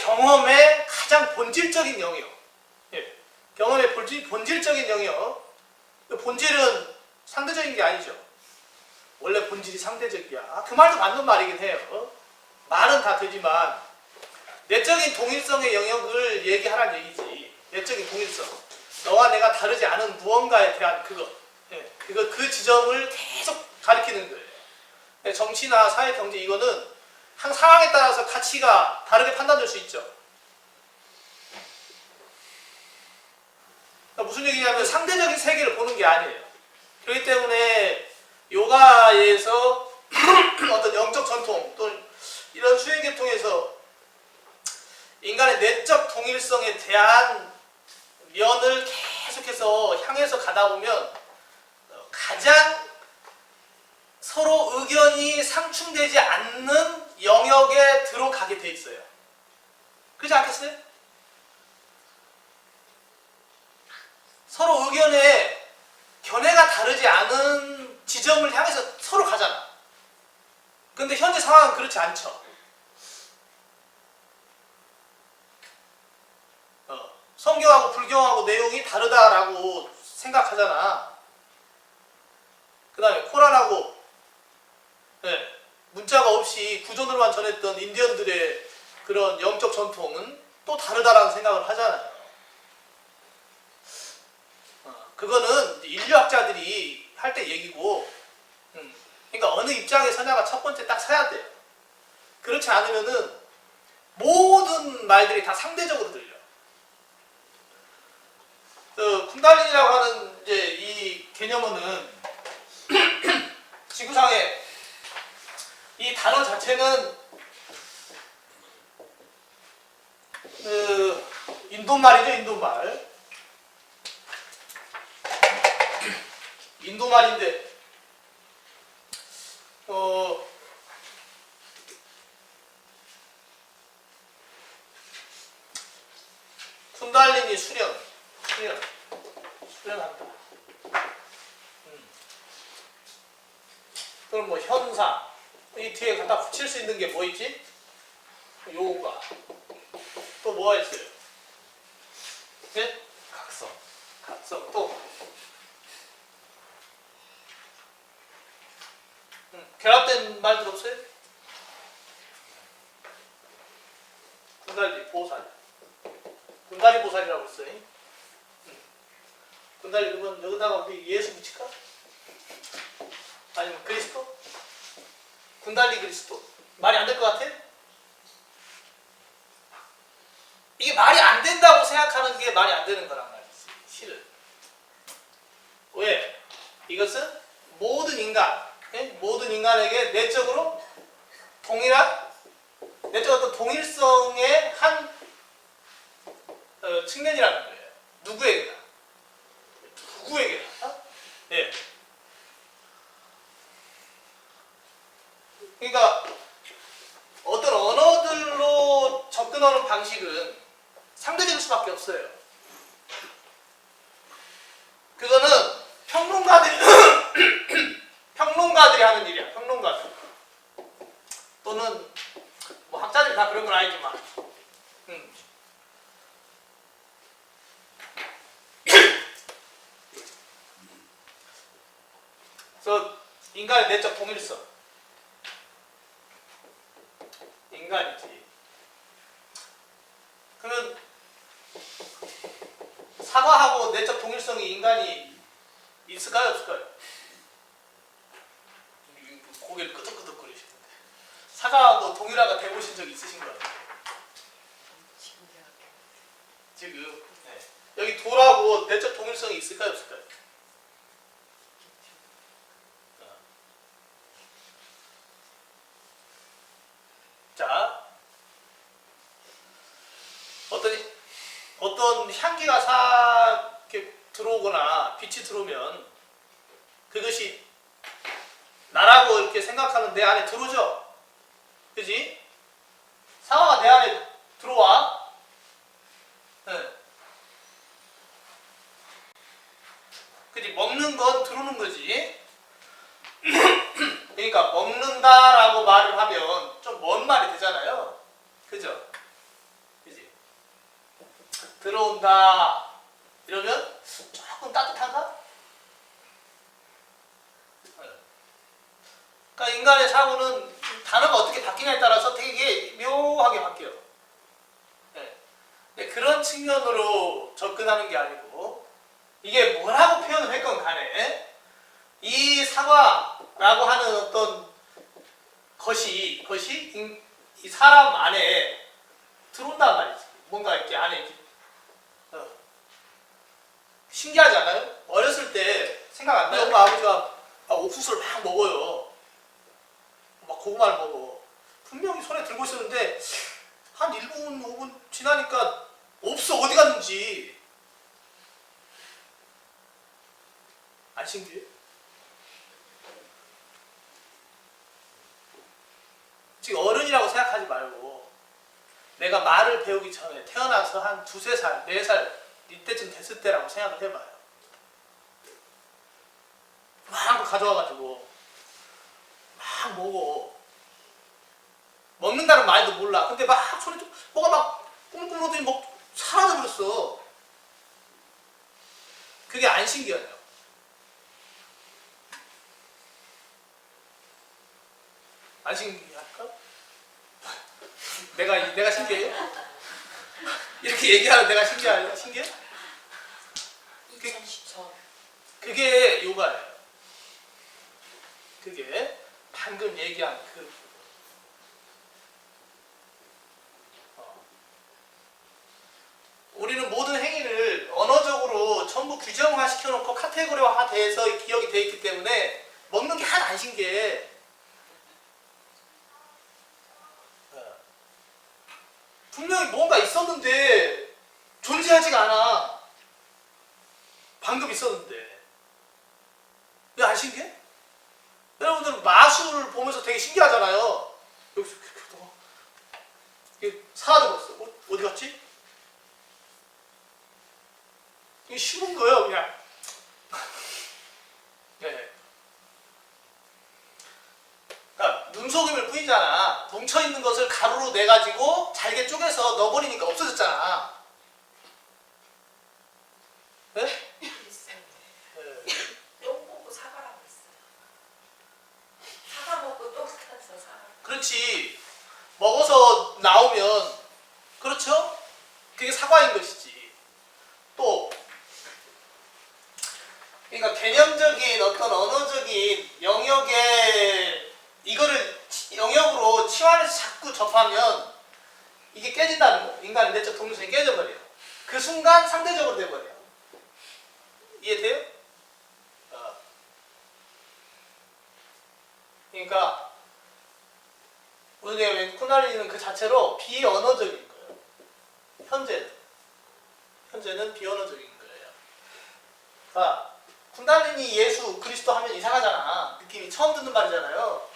경험의 가장 본질적인 영역. 예. 경험의 본질적인 영역. 본질은 상대적인 게 아니죠. 원래 본질이 상대적이야. 그 말도 맞는 말이긴 해요. 말은 다 되지만 내적인 동일성의 영역을 얘기하라는 얘기지. 내적인 동일성. 너와 내가 다르지 않은 무언가에 대한 그것. 예. 그 지점을 계속 가리키는 거예요. 예. 정치나 사회, 경제 이거는 한 상황에 따라서 가치가 다르게 판단될 수 있죠. 그러니까 무슨 얘기냐면 상대적인 세계를 보는 게 아니에요. 그렇기 때문에 요가에서 어떤 영적 전통 또는 이런 수행 계통에서 인간의 내적 동일성에 대한 면을 계속해서 향해서 가다 보면 가장 서로 의견이 상충되지 않는 영역에 들어가게 돼 있어요. 그렇지 않겠어요? 서로 의견에 견해가 다르지 않은 지점을 향해서 서로 가잖아. 근데 현재 상황은 그렇지 않죠. 성경하고 불경하고 내용이 다르다라고 생각하잖아. 그 다음에 코란하고 문자가 없이 구전으로만 전했던 인디언들의 그런 영적 전통은 또 다르다라는 생각을 하잖아요. 그거는 인류학자들이 할 때 얘기고, 그러니까 어느 입장에 서냐가 첫 번째 딱 서야 돼요. 그렇지 않으면은 모든 말들이 다 상대적으로 들려. 쿤달린이라고 하는 이제 이 개념은 지구상에 이 단어 자체는 인도말이죠, 인도말. 인도말인데 쿤달린이 수련한다. 그럼 뭐 현상, 이 뒤에 갖다 붙일 수 있는 게 뭐 있지? 요가. 또 뭐가 있어요? 네? 각성. 또 결합된 말들 없어요? 군달리 보살. 군달리 보살이라고 있어요. 군달리 그러면 여기다가 우리 예수 붙일까? 아니면 그리스도? 군달리 그리스도. 말이 안 될 것 같아? 이게 말이 안 된다고 생각하는 게 말이 안 되는 거란 말이지. 실은. 왜? 이것은 모든 인간에게 내적으로 동일한 내적 어떤 동일성의 한 측면이라는 거예요. 누구에게나. 예. 그러니까 어떤 언어들로 접근하는 방식은 상대적일 수밖에 없어요. 그거는 평론가들이 하는 일이야. 평론가들. 또는 뭐 학자들이 다 그런 건 아니지만 그래서 인간의 내적 동일성. 인간이지. 그러면 사과하고 내적 동일성이 인간이 있을까요? 없을까요? 고개를 끄덕끄덕거리시는데 사과하고 동일화가 돼보신 적 있으신 거예요? 지금 여기 돌하고 내적 동일성이 있을까요? 없을까요? 자, 어떤 향기가 이렇게 들어오거나 빛이 들어오면 그것이 나라고 이렇게 생각하면 내 안에 들어오죠? 그지? 상황가 내 안에 들어와. 그지? 먹는 건 들어오는 거지. 그러니까 먹는다라고 말을 하면 좀 먼 말이 되잖아요. 그죠? 들어온다. 이러면 조금 따뜻한가? 그러니까 인간의 사고는 단어가 어떻게 바뀌냐에 따라서 되게 묘하게 바뀌어요. 네, 그런 측면으로 접근하는 게 아니고 이게 뭐라고 표현을 했건 간에 이 사과라고 하는 어떤 것이 이 사람 안에 들어온단 말이지. 뭔가 이렇게 안에 이렇게 신기하지 않아요? 어렸을 때 생각 안 나요? 엄마 아버지가 옥수수를 막 먹어요. 막 고구마를 먹어. 분명히 손에 들고 있었는데 한 1분, 5분 지나니까 없어. 어디 갔는지. 안 신기해? 지금 어른이라고 생각하지 말고 내가 말을 배우기 전에 태어나서 한 2~3살, 4살 이때쯤 됐을 때라고 생각을 해봐요. 막 가져와가지고 막 먹어. 먹는다는 말도 몰라. 근데 막 손에 좀 뭐가 막 꾸물꾸물하더니 뭐 사라져버렸어. 그게 안 신기해요. 안 신기할까? 내가 신기해요? 이렇게 얘기하면 내가 신기해? 2010년. 그게 요가예요. 그게 방금 얘기한 그 우리는 모든 행위를 언어적으로 전부 규정화 시켜놓고 카테고리화 돼서 기억이 돼 있기 때문에 먹는 게 하나도 안 신기해. 분명히 뭔가 있었는데 존재하지가 않아. 방금 있었는데. 왜 안 신기해? 여러분들은 마술을 보면서 되게 신기하잖아요. 여기서 이게 사라져버렸어. 어디 갔지? 이게 쉬운 거예요, 그냥. 네. 그러니까 눈속임을 뿌리잖아. 뭉쳐있는 것을 가루로 내가지고 잘게 쪼개서 넣어버리니까 없어졌잖아. 네? 있어요. 똥 보고 사과라고 했어요. 사과 먹고 똥 싸서 사과. 그렇지. 먹어서 나오면 그렇죠? 그게 사과인 것이지. 또 그러니까 개념적인 어떤 언어적인 영역에 이거를 영역으로 치환해서 자꾸 접하면 이게 깨진다는 거. 인간의 내적 동물성이 깨져버려요. 그 순간 상대적으로 돼버려요. 이해돼요? 그러니까 우리가 쿤달리니는 그 자체로 비언어적인 거예요. 현재는 비언어적인 거예요. 그러니까 쿤달리니 예수 그리스도 하면 이상하잖아. 느낌이 처음 듣는 말이잖아요.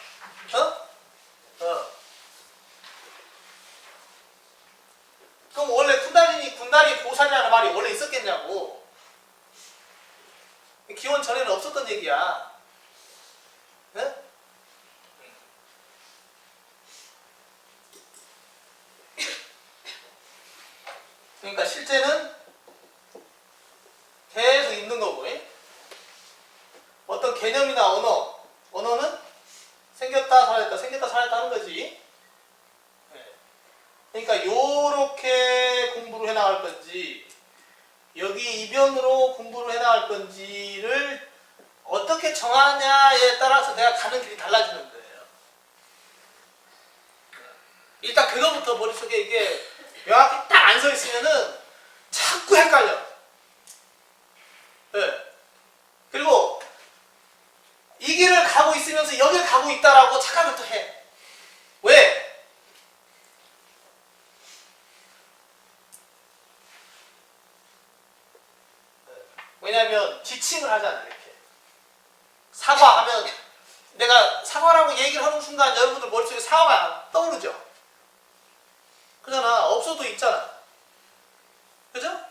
그럼 원래 쿤달리니 군다리 보살이라는 말이 원래 있었겠냐고. 기원 전에는 없었던 얘기야. 네? 그러니까 실제는 계속 있는 거고, 어떤 개념이나 언어는 생겼다 사라졌다 하는 거지. 그러니까 요렇게 공부를 해나갈 건지 여기 이변으로 공부를 해나갈 건지를 어떻게 정하냐에 따라서 내가 가는 길이 달라지는 거예요. 일단 그거부터 머릿속에 이게 명확히 딱 안 서 있으면은 자꾸 헷갈려. 네. 그리고 이 길을 가고 있으면서 여기를 가고 있다라고 착각을 또 해. 왜? 왜냐면 지칭을 하잖아. 이렇게 사과하면 내가 사과라고 얘기를 하는 순간 여러분들 머릿속에 사과가 떠오르죠. 그러잖아. 없어도 있잖아. 그죠?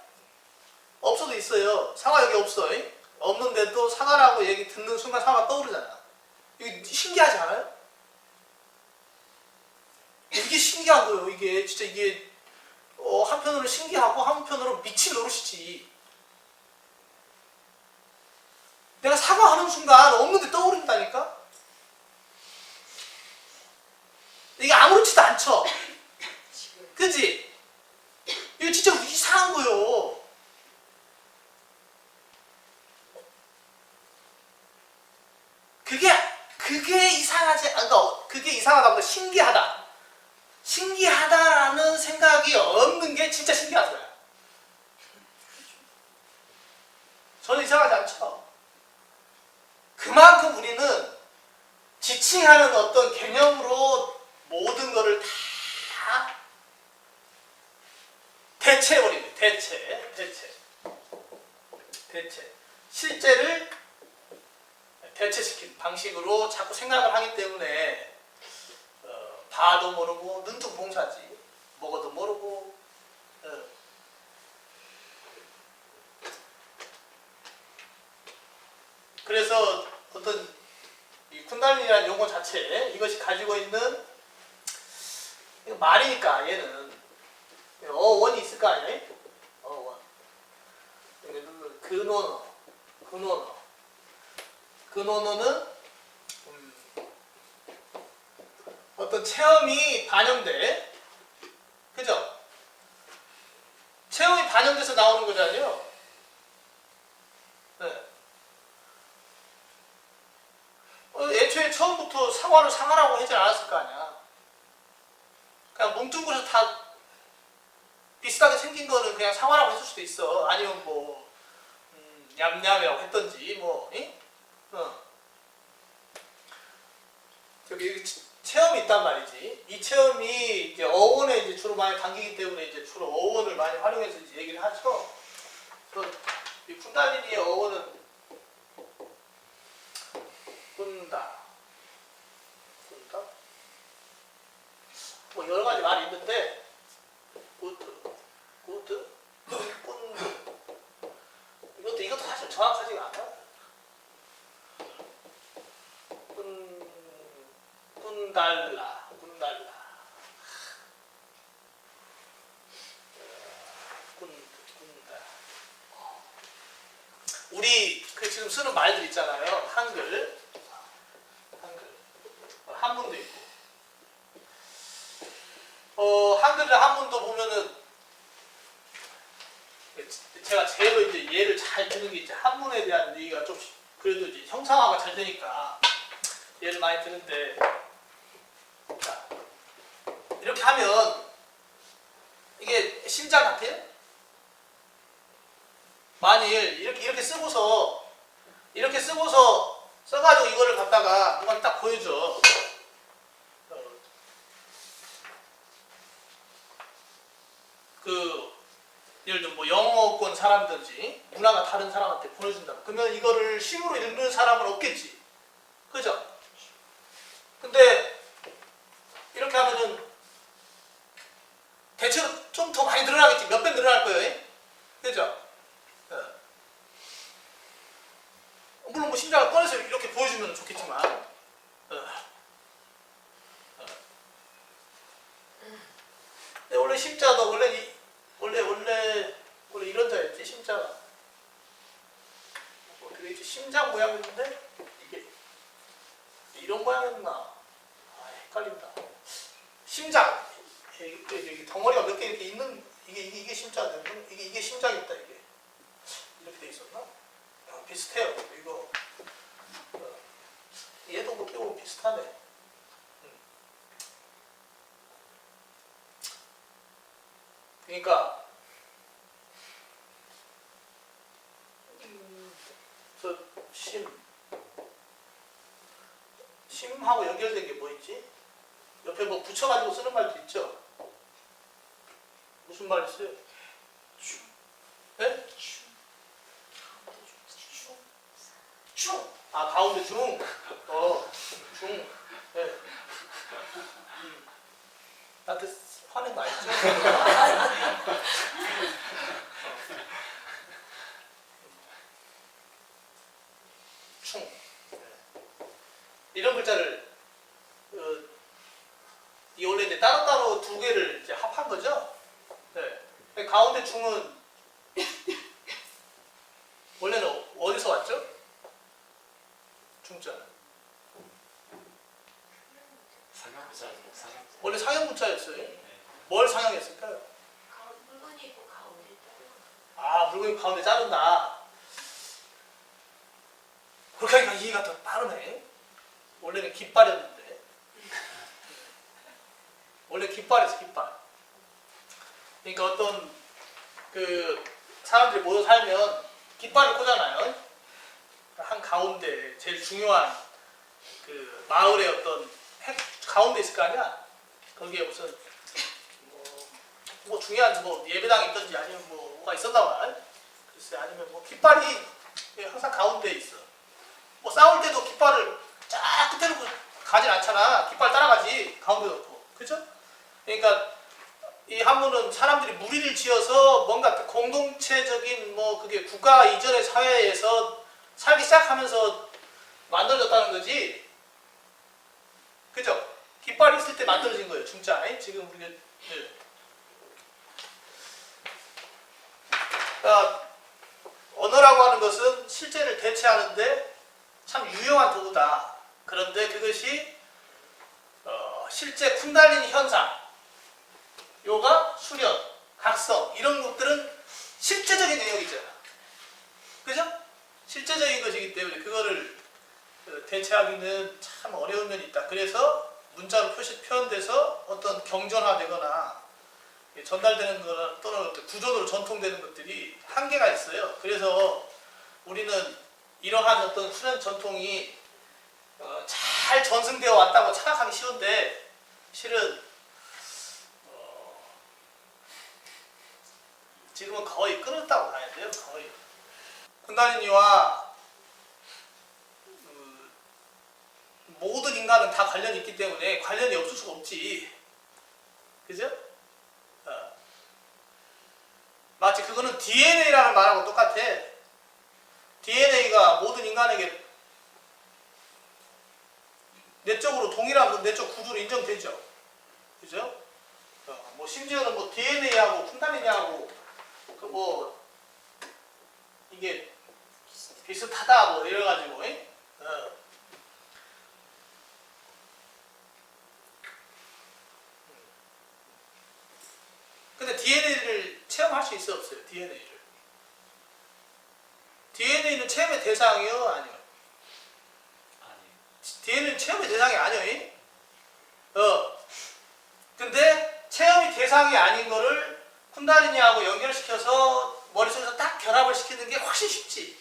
없어도 있어요. 사과 여기 없어. 없는데도 사과라고 얘기 듣는 순간 사과가 떠오르잖아. 이게 신기하지 않아요? 이게 신기한 거예요. 이게 진짜 이게 한편으로 신기하고 한편으로 미친 노릇이지. 내가 사과하는 순간 없는데 떠오른다니까? 이게 아무렇지도 않죠? 지금 그지? 이거 진짜 이상한 거요. 그게 이상하지, 그러니까 그게 이상하다보다 신기하다. 신기하다라는 생각이 없는 게 진짜 신기하더라. 저는 이상하지 않죠? 그만큼 우리는 지칭하는 어떤 개념으로 모든 것을 다 대체해버립니다. 대체. 실제를 대체시킨 방식으로 자꾸 생각을 하기 때문에 봐도 모르고 눈두봉사지, 먹어도 모르고. 그래서 어떤 이 쿤달리니라는 용어 자체, 이것이 가지고 있는 말이니까 얘는 어원이 있을 거 아니에요? 어원. 근원어는 어떤 체험이 반영돼, 그죠? 체험이 반영돼서 나오는 거잖아요. 네. 애초에 처음부터 상화를 상하라고 하지 않았을 거 아니야. 그냥 뭉뚱그려서 다 비슷하게 생긴 거는 그냥 상화라고 했을 수도 있어. 아니면 뭐 냠냠이라고 했던지 뭐. 저기 체험이 있단 말이지. 이 체험이 이제 어원에 이제 주로 많이 담기기 때문에 이제 주로 어원을 많이 활용해서 이제 얘기를 하죠. 이 쿤달리니의 어원은 꾼다. 뭐 여러 가지 말이 있는데, 꾼드, 이것도 사실 정확하지가 않아. 꾼달라. 꾼다. 우리 지금 쓰는 말들 있잖아요. 한글. 한문도 있고. 한글의 한문도 보면은 제가 제일 이제 예를 잘 드는 게 이제 한문에 대한 얘기가 좀 그래도 이제 형상화가 잘 되니까 예를 많이 드는데, 자, 이렇게 하면 이게 심장 같아요? 만일 이렇게 쓰고서 써가지고 이거를 갖다가 누가 딱 보여줘. 예를 들어 뭐 영어권 사람든지 문화가 다른 사람한테 보내준다. 그러면 이거를 심으로 읽는 사람은 없겠지. 그죠? 근데 이렇게 하면은 대체로 좀 더 많이 늘어나겠지. 몇 배 늘어날 거예요. 그죠? 물론 뭐 심장을 꺼내서 이렇게 보여주면 좋겠지만. 근데 원래 심자도 원래 이런 자였지. 심자가 어떻게 있지? 심장 모양이었는데 이게 이런 모양이었나? 헷갈린다. 심장 여기 덩어리가 몇 개 이렇게 있는 이게 심자인데 이게 심장이었다. 이게 이렇게 돼 있었나? 비슷해요. 이거 얘도 어떻게 보면 비슷하네. 그러니까 저 심하고 연결된 게 뭐 있지? 옆에 뭐 붙여가지고 쓰는 말도 있죠. 무슨 말 있어요? 네? 충. 아, 가운데 중. 중. 네. 나한테 화낸 거 아니죠? 충. 이런 글자를 이 원래 이제 따로따로 두 개를 이제 합한 거죠. 네. 가운데 중은 원래는 어디서 왔죠? 중자는 원래 상형문자였어요. 뭘 상형했을까요? 물건이 있고 가운데 있고. 아, 물건이 가운데 자른다. 그렇게 하니까 이해가 더 빠르네. 원래는 깃발이었는데. 원래 깃발이었어, 깃발. 그러니까 어떤 그 사람들이 모여 살면 깃발을 꽂잖아요. 한 가운데 제일 중요한 그 마을의 어떤 가운데 있을 거 아니야. 거기에 무슨 뭐 중요한 뭐 예배당이 있든지 아니면 뭐가 있었나 봐. 글쎄 아니면 뭐 깃발이 항상 가운데에 있어. 뭐 싸울 때도 깃발을 쫙 끝에 놓고 가진 않잖아. 깃발 따라가지 가운데 놓고. 그죠? 그러니까 이 한문은 사람들이 무리를 지어서 뭔가 공동체적인 뭐 그게 국가 이전의 사회에서 살기 시작하면서 만들어졌다는 거지. 그죠? 깃발이 있을 때 만들어진 거예요. 중자. 지금 우리가 그러니까 언어라고 하는 것은 실제를 대체하는데 참 유용한 도구다. 그런데 그것이 실제 쿤달리니 현상, 요가, 수련, 각성 이런 것들은 실제적인 영역이잖아. 그죠? 실제적인 것이기 때문에 그거를 대체하기는 참 어려운 면이 있다. 그래서 문자로 표현돼서 어떤 경전화되거나 전달되는 거나 또는 어떤 구조로 전통되는 것들이 한계가 있어요. 그래서 우리는 이러한 어떤 수련 전통이 잘 전승되어 왔다고 생각하기 쉬운데 실은 지금은 거의 끊었다고 봐야 돼요. 거의. 쿤달리니와 모든 인간은 다 관련이 있기 때문에 관련이 없을 수가 없지. 그죠? 마치 그거는 DNA라는 말하고 똑같아. DNA가 모든 인간에게 내적으로 동일한 내적 구조로 인정되죠. 그죠? 뭐 심지어는 뭐 DNA하고 쿤달리니하고 그 뭐 이게 비슷하다 뭐 이래가지고. 근데 DNA를 체험할 수 있어 없어요? DNA를. DNA는 체험의 대상이요? 아니요? DNA는 체험의 대상이 아니요? 근데 체험이 대상이 아닌 거를 쿤달리니하고 연결시켜서 머릿속에서 딱 결합을 시키는 게 훨씬 쉽지.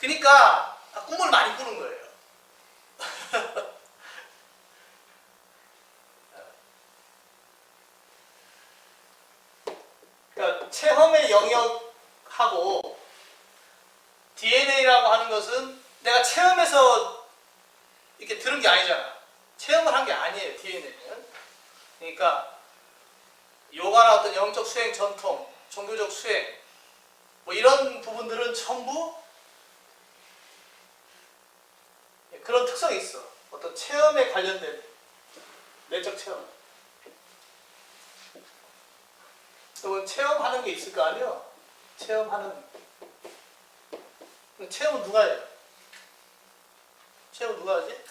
그러니까 꿈을 많이 꾸는 거예요. 그러니까 체험의 영역하고 DNA라고 하는 것은 내가 체험해서 이렇게 들은 게 아니잖아. 체험을 한 게 아니에요, DNA는. 그러니까 요가나 어떤 영적 수행 전통, 종교적 수행 뭐 이런 부분들은 전부 그런 특성이 있어. 어떤 체험에 관련된 내적 체험. 그건 체험하는 게 있을 거 아니에요? 체험하는. 체험은 누가 해요? 체험은 누가 하지?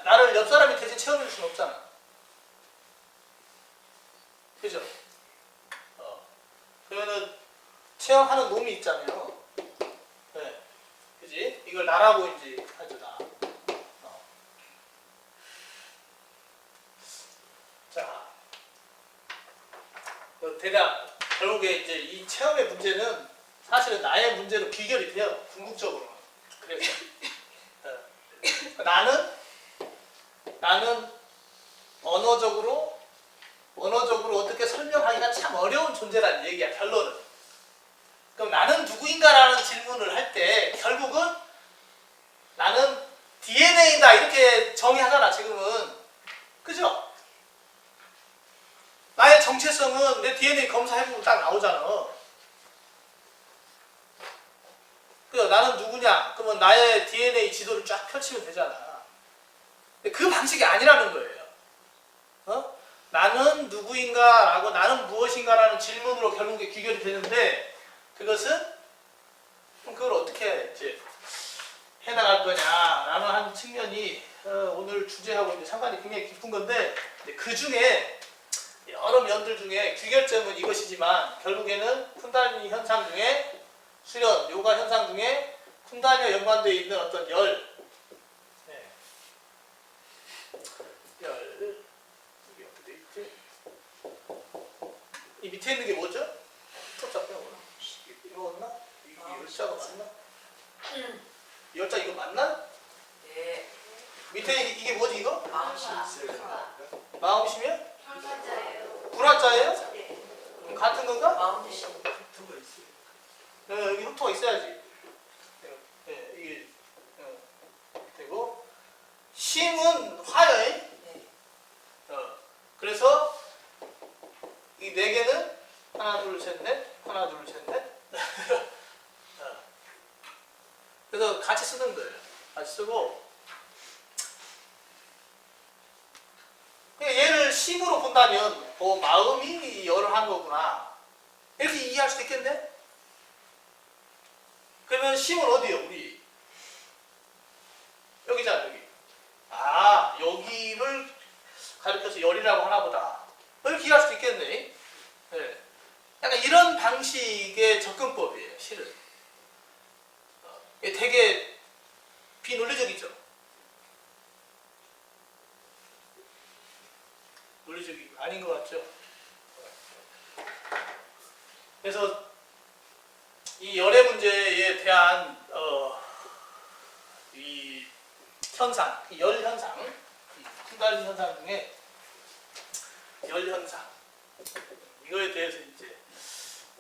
나를 옆 사람이 대신 체험해 줄 수는 없잖아. 그죠? 그러면은 체험하는 놈이 있잖아요. 네. 그지? 이걸 나라고 이제 하죠, 나. 자. 대략, 결국에 이제 이 체험의 문제는 사실은 나의 문제로 귀결이 돼요. 궁극적으로. 그래서. 나는 언어적으로 어떻게 설명하기가 참 어려운 존재라는 얘기야, 결론은. 그럼 나는 누구인가라는 질문을 할 때 결국은 나는 DNA다 이렇게 정의하잖아, 지금은. 그죠? 나의 정체성은 내 DNA 검사해보면 딱 나오잖아. 그래서 나는 누구냐? 그러면 나의 DNA 지도를 쫙 펼치면 되잖아. 그 방식이 아니라는 거예요. 나는 누구인가라고 나는 무엇인가라는 질문으로 결국에 귀결이 되는데 그것은 그럼 그걸 어떻게 이제 해나갈 거냐라는 한 측면이 오늘 주제하고 이제 상관이 굉장히 깊은 건데 그 중에 여러 면들 중에 귀결점은 이것이지만 결국에는 쿤달리니 현상 중에 수련, 요가 현상 중에 쿤달리니와 연관되어 있는 어떤 열, 이게 어떻게 돼 있지? 이 밑에 있는 게 뭐죠? 이거 맞나? 이게 열자가 맞나? 이 열자 이거 맞나? 네. 밑에 이게 뭐지 이거? 마음이시면? 현사자예요. 불화자예요? 네. 그럼 같은 건가? 마음 드신. 여기 흡토가 있어야지. 이게 되고 심은 화여인. 네. 그래서 이 네 개는 하나 둘 셋 넷, 하나 둘 셋 넷. 그래서 같이 쓰는 거예요. 같이 쓰고 얘를 심으로 본다면 마음이 열을 한 거구나 이렇게 이해할 수도 있겠네. 그러면 심은 어디요? 우리 여기잖아. 여기. 아 여기를 가리켜서 열이라고 하나 보다 이렇게 이해할 수도 있겠네. 네. 약간 이런 방식의 접근법이에요. 실은 되게 비논리적이죠. 논리적이 아닌 것 같죠. 그래서 이 열의 문제에 대한 이 현상, 이 열 현상, 쿤달리니 현상 중에 열 현상 이거에 대해서 이제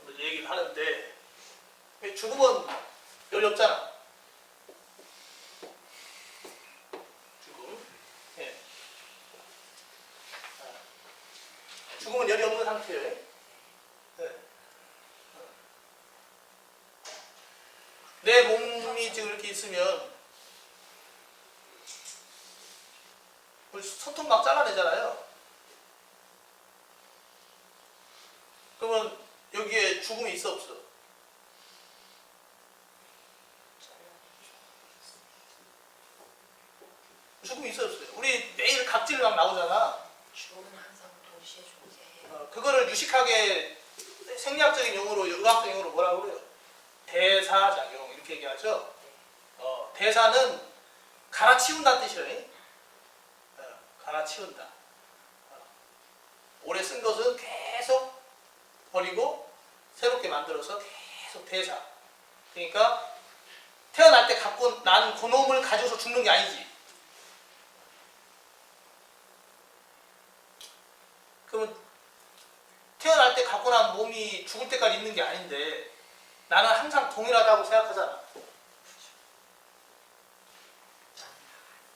오늘 얘기를 하는데 죽음은 열이 없잖아. 죽음, 예. 죽음은 열이 없는 상태예요. 네. 내 몸이 지금 이렇게 있으면 손톱 막 잘라내잖아요. 그러면 여기에 죽음이 있어 없어? 죽음이 있어 없어요? 우리 매일 각질 막 나오잖아. 죽음은 항상 동시에 존재해요. 그거를 유식하게 생리학적인 용어로 의학적인 용어로 뭐라고 그래요? 대사작용 이렇게 얘기하죠. 대사는 갈아치운다는 뜻이에요. 갈아치운다. 오래 쓴 것은 계속 버리고 새롭게 만들어서 계속 대사. 그러니까 태어날 때 갖고 난 그놈을 가지고서 죽는 게 아니지. 그러면 태어날 때 갖고 난 몸이 죽을 때까지 있는 게 아닌데 나는 항상 동일하다고 생각하잖아.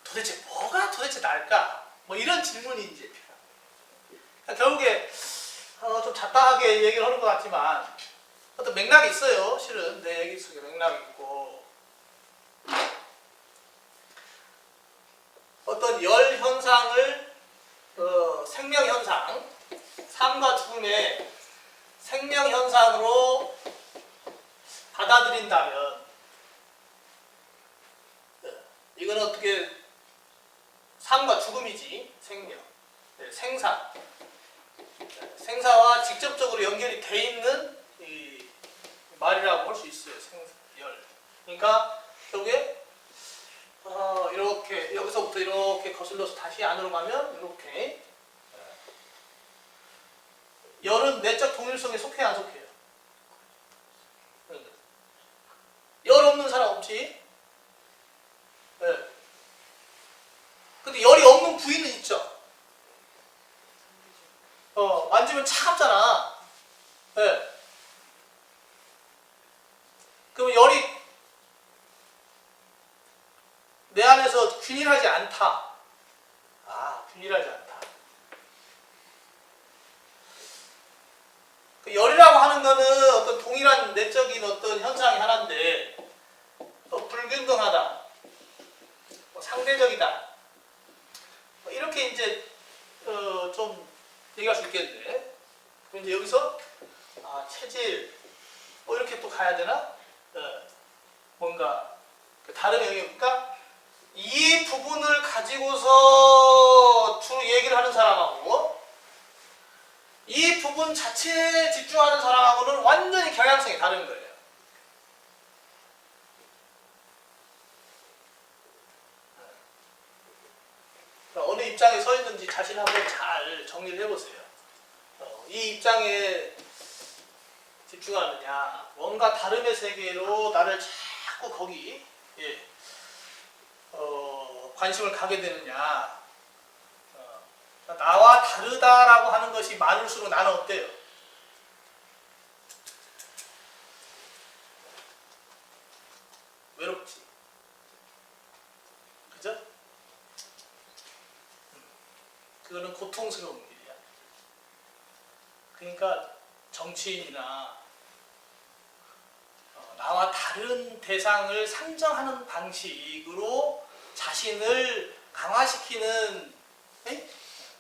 도대체 뭐가 도대체 나을까? 뭐 이런 질문이 이제 그러니까 결국에 좀 잡다하게 얘기를 하는 것 같지만 어떤 맥락이 있어요. 실은 내 얘기 속에 맥락이 있고 어떤 열 현상을 생명 현상, 삶과 죽음의 생명 현상으로 받아들인다면 이건 어떻게 삶과 죽음이지 생명, 생사, 생사와 직접적으로 연결이 돼 있는 이 말이라고 할 수 있어요. 열. 그러니까 결국에 이렇게 여기서부터 이렇게 거슬러서 다시 안으로 가면 이렇게 열은 내적 동일성에 속해야 안 속해요? 열 없는 사람 없지? 네. 근데 열이 없는 부위는 있죠? 만지면 차갑잖아. 네. 그러면 열이 내 안에서 균일하지 않다. 아, 균일하지 않다. 그 열이라고 하는 거는 어떤 동일한 내적인 어떤 현상이 하나인데, 불균등하다, 상대적이다. 이렇게 이제 좀 얘기할 수 있겠는데. 그럼 이제 여기서 체질 뭐 이렇게 또 가야 되나? 뭔가 다른 영역이니까 이 부분을 가지고서 주로 얘기를 하는 사람하고 이 부분 자체에 집중하는 사람하고는 완전히 경향성이 다른 거예요. 어느 입장에 서 있는지 자신 한번 잘 정리를 해보세요. 이 입장에 집중하느냐, 뭔가 다름의 세계로 나를 자꾸 거기 관심을 가게 되느냐, 나와 다르다라고 하는 것이 많을수록 나는 어때요? 외롭지. 그죠? 그거는 고통스러운 일이야. 그러니까 정치인이나 나와 다른 대상을 상정하는 방식으로 자신을 강화시키는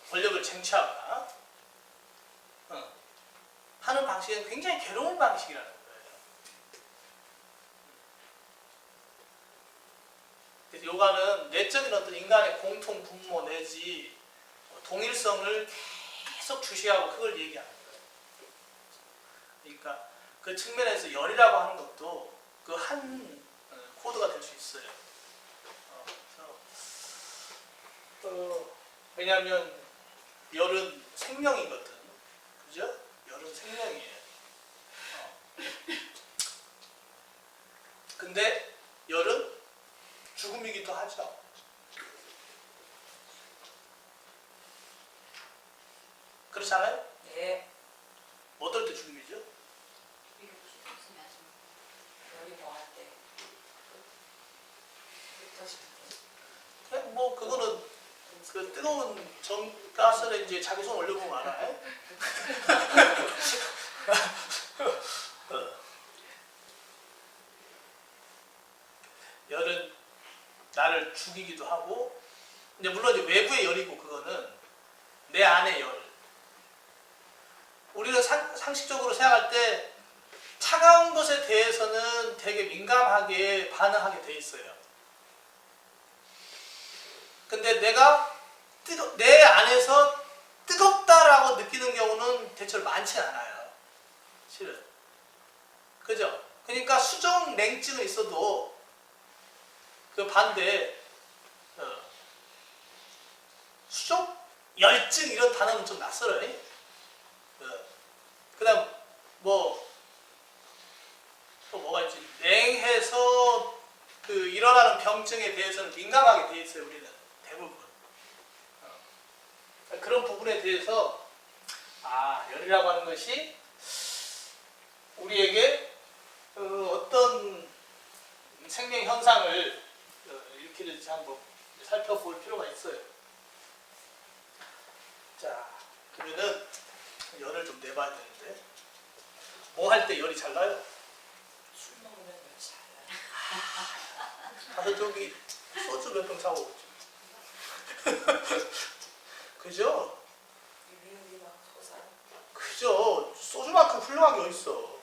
권력을 쟁취하거나 하는 방식은 굉장히 괴로운 방식이라는 거예요. 그래서 요가는 내적인 어떤 인간의 공통 분모 내지 동일성을 계속 주시하고 그걸 얘기하는 거예요. 그러니까 그 측면에서 열이라고 하는 것도 그 한 코드가 될 수 있어요. 왜냐하면 열은 생명이거든. 그죠? 열은 생명이에요. 근데 열은 죽음이기도 하죠. 그렇지 않아요? 네. 어떨 때 죽음이죠? 이렇게 있으면 열이 더할 때. 더 싶을 때. 그냥 뭐 그거는 그 뜨거운 가스를 이제 자기 손 올려보면 알아요. 열은 나를 죽이기도 하고, 이제 물론 이제 외부의 열이고 그거는 내 안의 열. 우리가 상식적으로 생각할 때 차가운 것에 대해서는 되게 민감하게 반응하게 돼 있어요. 근데 내가 내 안에서 뜨겁다라고 느끼는 경우는 대체로 많지 않아요. 실은. 그죠? 그러니까 수정 냉증은 있어도 그 반대 수족 열증 이런 단어는 좀 낯설어요. 그 다음 뭐 또 뭐가 있지? 냉해서 그 일어나는 병증에 대해서는 민감하게 돼 있어요. 우리는 대부분 그런 부분에 대해서 열이라고 하는 것이 우리에게 어떤 생명 현상을 일으키는지 한번 살펴볼 필요가 있어요. 자, 그러면은 열을 좀 내봐야 되는데 뭐 할 때 열이 잘 나요? 술 먹으면 열이 잘 나요. 가서 저기 소주 몇 병 사오고 그죠? 미운이 막 솟아. 그죠? 소주만큼 훌륭한 게 어딨어.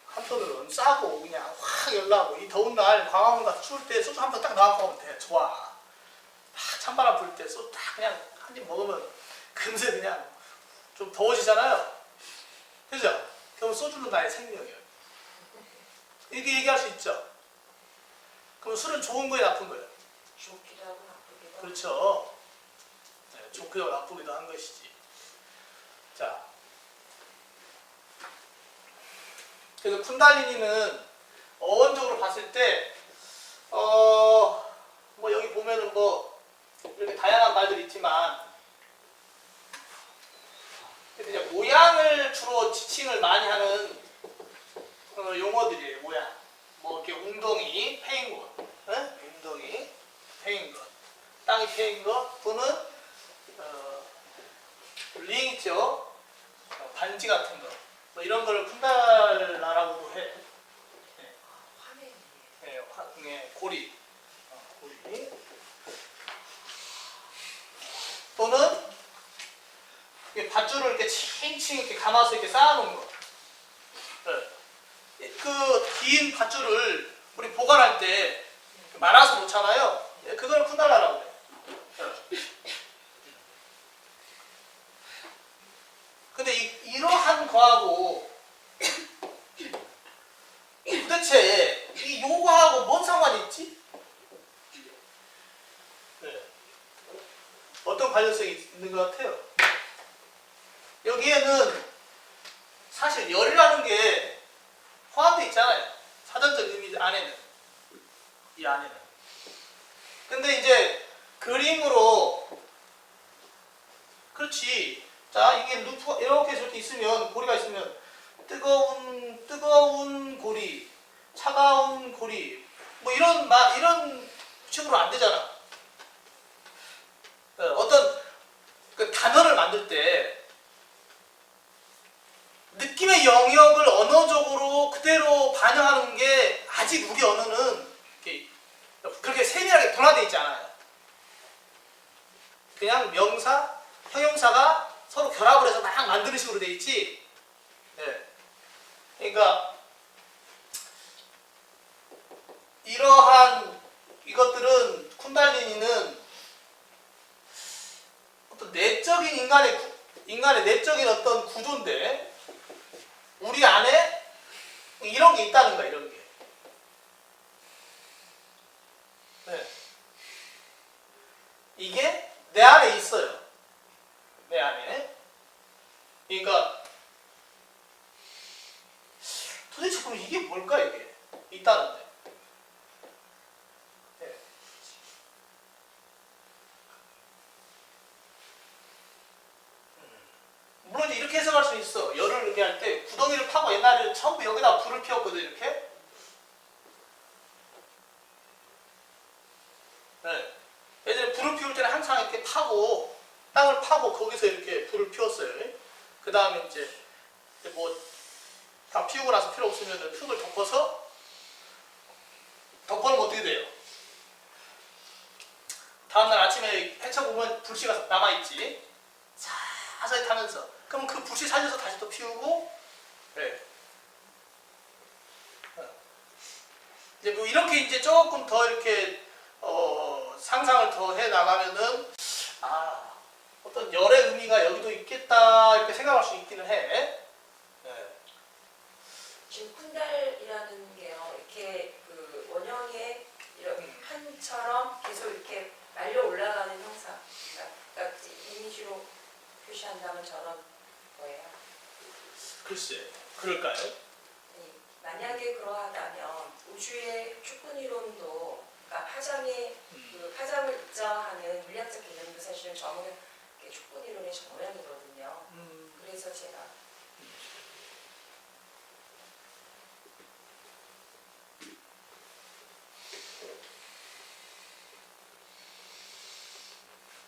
한편으로는 싸고 그냥 확 열나고 이 더운 날 광화문 가서 추울 때 소주 한 병 딱 나와서 먹으면 돼. 좋아. 딱 찬바람 불 때 소주 딱 그냥 한 입 먹으면 금세 그냥 좀 더워지잖아요. 그죠? 그럼 소주는 나의 생명이에요. 이렇게 얘기할 수 있죠. 그럼 술은 좋은 거예요, 나쁜 거예요? 좋기도 하고 나쁘기도 하고. 그렇죠. 네, 좋기도 나쁘기도 한 것이지. 자, 그래서 쿤달리니는 어원적으로 봤을 때, 뭐 여기 보면은 뭐 이렇게 다양한 말들이 있지만, 이제 모양을 주로 지칭을 많이 하는 용어들이에요. 모양. 뭐 이렇게 웅덩이 패인 것, 웅덩이 패인 것, 땅이 패인 것, 또는 링 있죠. 반지 같은 거, 뭐 이런 걸 쿤달라라고도 해. 화면이. 네, 고리, 고리. 또는 이렇게 밧줄을 이렇게 칭칭 이렇게 감아서 이렇게 쌓아놓은 거. 네. 그 긴 밧줄을 우리 보관할 때 말아서 놓잖아요. 그걸 쿤달라라고 그래요. 근데 이러한 거하고 도대체 이 요거하고 뭔 상관이 있지? 네. 어떤 관련성이 있는 것 같아요? 여기에는 사실 열이라는 게 포함되어 있잖아요. 사전적 의미 안에는. 이 안에는. 근데 이제 그림으로 그렇지. 자, 이게 루프가 이렇게 저렇게 있으면 고리가 있으면 뜨거운 고리, 차가운 고리 뭐 이런 식으로 안 되잖아. 어떤 그 단어를 만들 때 느낌의 영역을 언어적으로 그대로 반영하는 게 아직 우리 언어는 그렇게 세밀하게 분화되어 있지 않아요. 그냥 명사, 형용사가 서로 결합을 해서 막 만드는 식으로 되어 있지. 네. 그러니까 이러한 이것들은 쿤달리니는 어떤 내적인 인간의 내적인 어떤 구조인데 우리 안에 이런 게 있다는 거야, 이런 게. 네. 이게 내 안에 있어요. 내 안에. 그러니까 도대체 그럼 이게 뭘까, 이게? 있다는데. 네. 물론 이제 이렇게 해석할 수 있어. 열을 의미할 때 구덩이를 파고 옛날에 전부 여기다 불을 피웠거든, 이렇게. 네. 예전에 불을 피울 때는 항상 이렇게 파고 땅을 파고 거기서 이렇게 불을 피웠어요. 그 다음에 이제 뭐 다 피우고 나서 필요 없으면 흙을 덮어서 덮어놓으면 어떻게 돼요? 다음날 아침에 헤쳐보면 불씨가 남아있지. 사사히 타면서. 그러면 그 불씨 살려서 다시 또 피우고. 네. 이제 뭐 이렇게 이제 조금 더 이렇게 상상을 더 해 나가면은 어떤 열의 의미가 여기도 있겠다 이렇게 생각할 수 있기는 해. 네. 지금 쿤달이라는 게요, 이렇게 그 원형의 이렇게 판처럼 계속 이렇게 말려 올라가는 형상, 그러니까 이미지로 표시한다면 저런 거예요. 글쎄, 그럴까요? 만약에 그러하다면 우주의 축분 이론도, 그러니까 그 파장을 입증하는 물리학적 개념도 사실은 저는 축분 이론의 정모양이거든요. 그래서 제가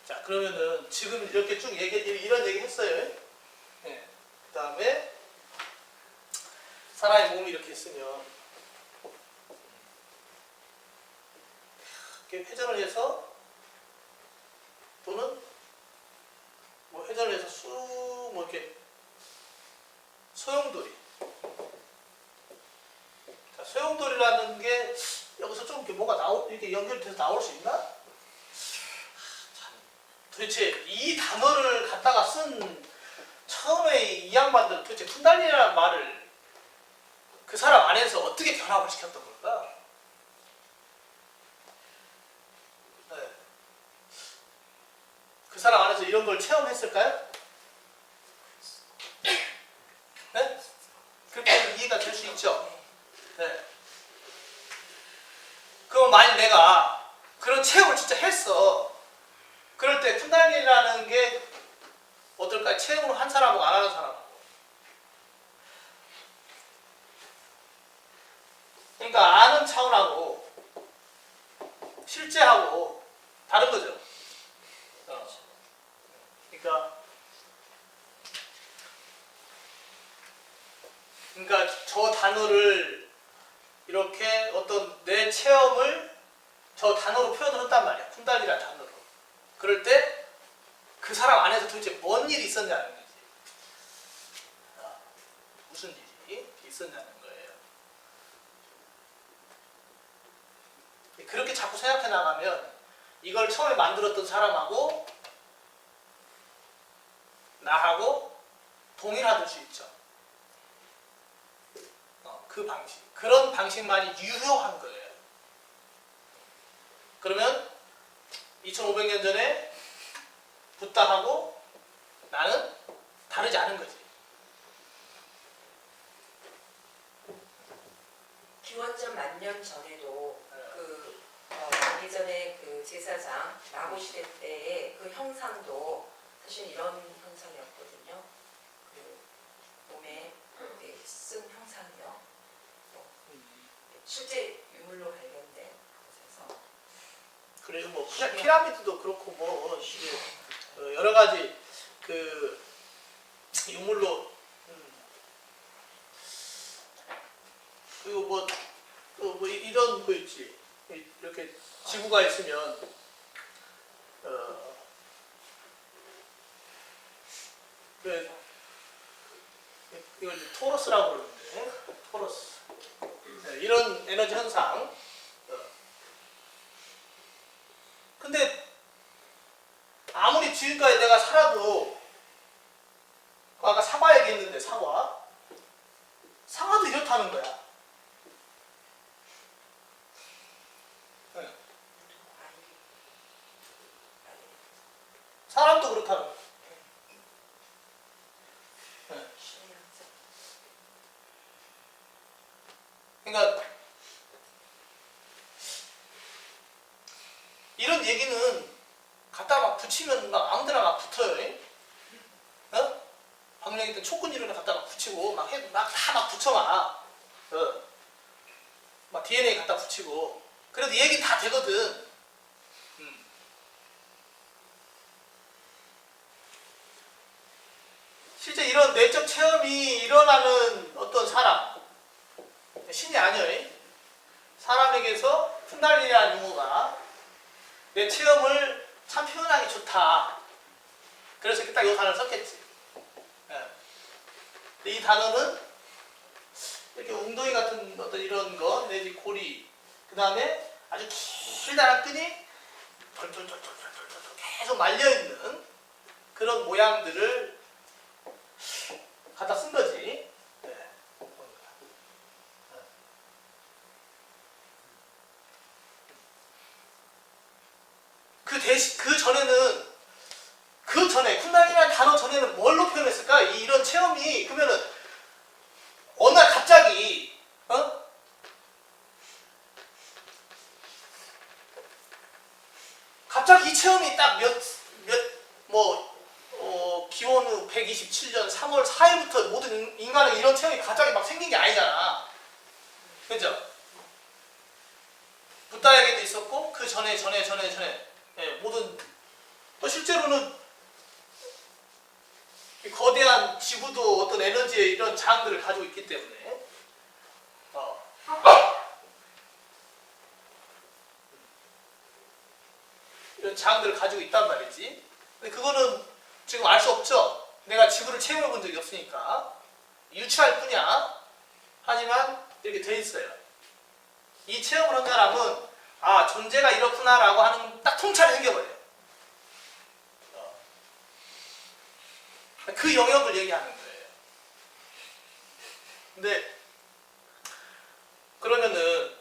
자, 그러면은 지금 이렇게 쭉 이런 얘기 했어요. 네. 그 다음에 사람의 몸이 이렇게 있으면 이렇게 회전을 해서 또는 뭐 회전을 해서 쑥 뭐 이렇게 소용돌이. 자, 소용돌이라는 게 여기서 좀 이렇게 뭐가 이렇게 연결돼서 나올 수 있나? 도대체 이 단어를 갖다가 쓴 처음에 이 양반들은 도대체 쿤달리라는 말을 그 사람 안에서 어떻게 결합을 시켰던 걸까? 네. 그 사람 안에서 이런 걸 체험했을까요? 네? 그렇게 이해가 될 수 있죠? 네. 그럼 만약 내가 그런 체험을 진짜 했어. 그럴 때 쿤달리라는 게 어떨까요? 체험을 한 사람하고 안 하는 사람하고. 그러니까 아는 차원하고 실제하고 다른 거죠. 그러니까 저 단어를 이렇게 어떤 내 체험을 저 단어로 표현을 한단 말이야. 쿤달리라는 단어로. 그럴 때 그 사람 안에서 도대체 뭔 일이 있었냐는 거지. 무슨 일이 있었냐는 거예요. 그렇게 자꾸 생각해 나가면 이걸 처음에 만들었던 사람하고 나하고 동일하될 수 있죠. 그 방식, 그런 방식만이 유효한 거예요. 그러면 2500년 전에 붓다하고 나는 다르지 않은 거지. 기원전 10,000년 전에도 그 예전에 그 제사장 나고 시대 때의 그 형상도 사실 이런 현상이었거든요. 그 몸에 쓴 형상이요. 실제 유물로 발견된 곳에서. 그래서 뭐 피라미드도 그렇고 뭐 이제 여러 가지 그 유물로 그리고 뭐 이런 거 있지. 이렇게 지구가 있으면 이걸 토러스라고 그러는데 토러스. 이런 에너지 현상. 근데 아무리 지금까지 내가 살아도 아까 사과 얘기했는데 사과도 이렇다는 거야. 사람도 그렇다는 거야. 그러니까 이런 얘기는 갖다 막 붙이면 막 아무데나 막 붙어요. 어? 방금 얘기했던 촉근이론을 갖다 막 붙이고 막 해도 막 다 막 붙여봐. 막 DNA 갖다 붙이고 그래도 얘기 다 되거든. 실제 이런 내적 체험이 일어나는 어떤 사람, 신이 아니에요. 사람에게서 쿤달리니라는 용어가 내 체험을 참 표현하기 좋다. 그래서 이렇게 딱 이 단어를 썼겠지. 근데 이 단어는 이렇게 웅덩이 같은 어떤 이런 거, 내지 고리, 그 다음에 아주 길다란 끈이 덜덜덜덜덜 계속 말려있는 그런 모양들을 갖다 쓴 거지. 그 전에 쿤달리니라는 단어 전에는 뭘로 표현했을까? 이런 체험이 그러면은 어느 날 갑자기 갑자기 이 체험이 딱 기원 후 127년 3월 4일부터 모든 인간의 이런 체험이 갑자기 막 생긴 게 아니잖아. 그죠? 붓다에게도 있었고 그 전에 모든 실제로는 거대한 지구도 어떤 에너지의 이런 자항들을 가지고 있기 때문에 이런 자항들을 가지고 있단 말이지. 근데 그거는 지금 알 수 없죠. 내가 지구를 체험해 본 적이 없으니까 유추할 뿐이야. 하지만 이렇게 돼 있어요. 이 체험을 한 사람은 존재가 이렇구나라고 하는 딱 통찰이 생겨버려요. 그 영역을 얘기하는 거예요. 근데 그러면은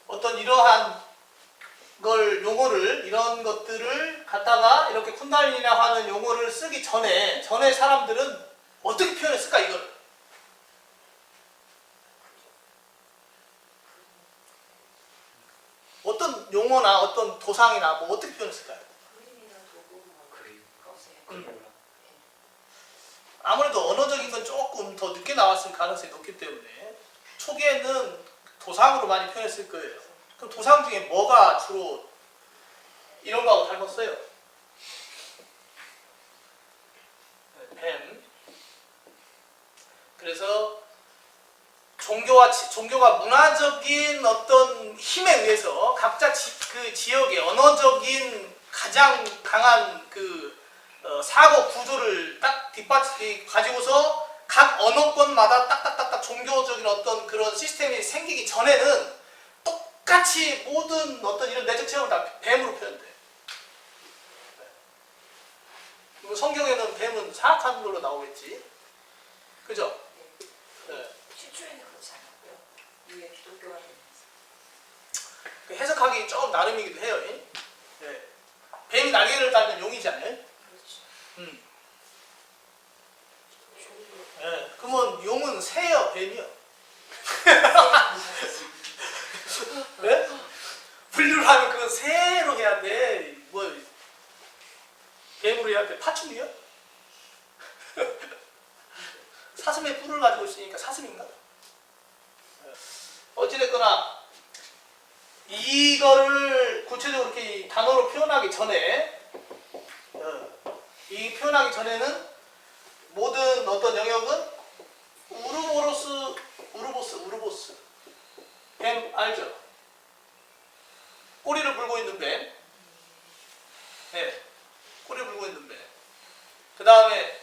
어떤 이러한 이런 것들을 갖다가 이렇게 쿤달리니라고 하는 용어를 쓰기 전에 사람들은 어떻게 표현했을까 이걸? 어떤 용어나 어떤 도상이나 뭐 어떻게 표현했을까요? 그림이나 도구 그림. 거세요. 아무래도 언어적인 건 조금 더 늦게 나왔을 가능성이 높기 때문에 초기에는 도상으로 많이 표현했을 거예요. 그럼 도상 중에 뭐가 주로 이런 거하고 닮았어요? 뱀. 그래서 종교가 문화적인 어떤 힘에 의해서 각자 그 지역의 언어적인 가장 강한 그 사고 구조를 딱 가지고서 각 언어권마다 딱딱딱딱 종교적인 어떤 그런 시스템이 생기기 전에는 똑같이 모든 어떤 이런 내적 체험을 다 뱀으로 표현돼. 그리고 성경에는 뱀은 사악한 걸로 나오겠지. 그죠? 네. 최초에는 그렇지 않았고요. 이후에 기독교가 되면서. 그 해석하기 조금 나름이기도 해요. 네. 뱀이 날개를 달면 용이잖아요. 그렇죠. 네. 그러면 용은 새요, 뱀이요? 네? 분류를 하면 그건 새로 해야 돼. 뭐 뱀으로 해야 돼. 파충류요? 사슴의 뿔을 가지고 있으니까 사슴인가? 어찌됐거나 이거를 구체적으로 이렇게 단어로 표현하기 전에 이 표현하기 전에는 모든 어떤 영역은 우르보스 뱀 알죠? 꼬리를 물고 있는 뱀. 네, 꼬리를 물고 있는 뱀. 그 다음에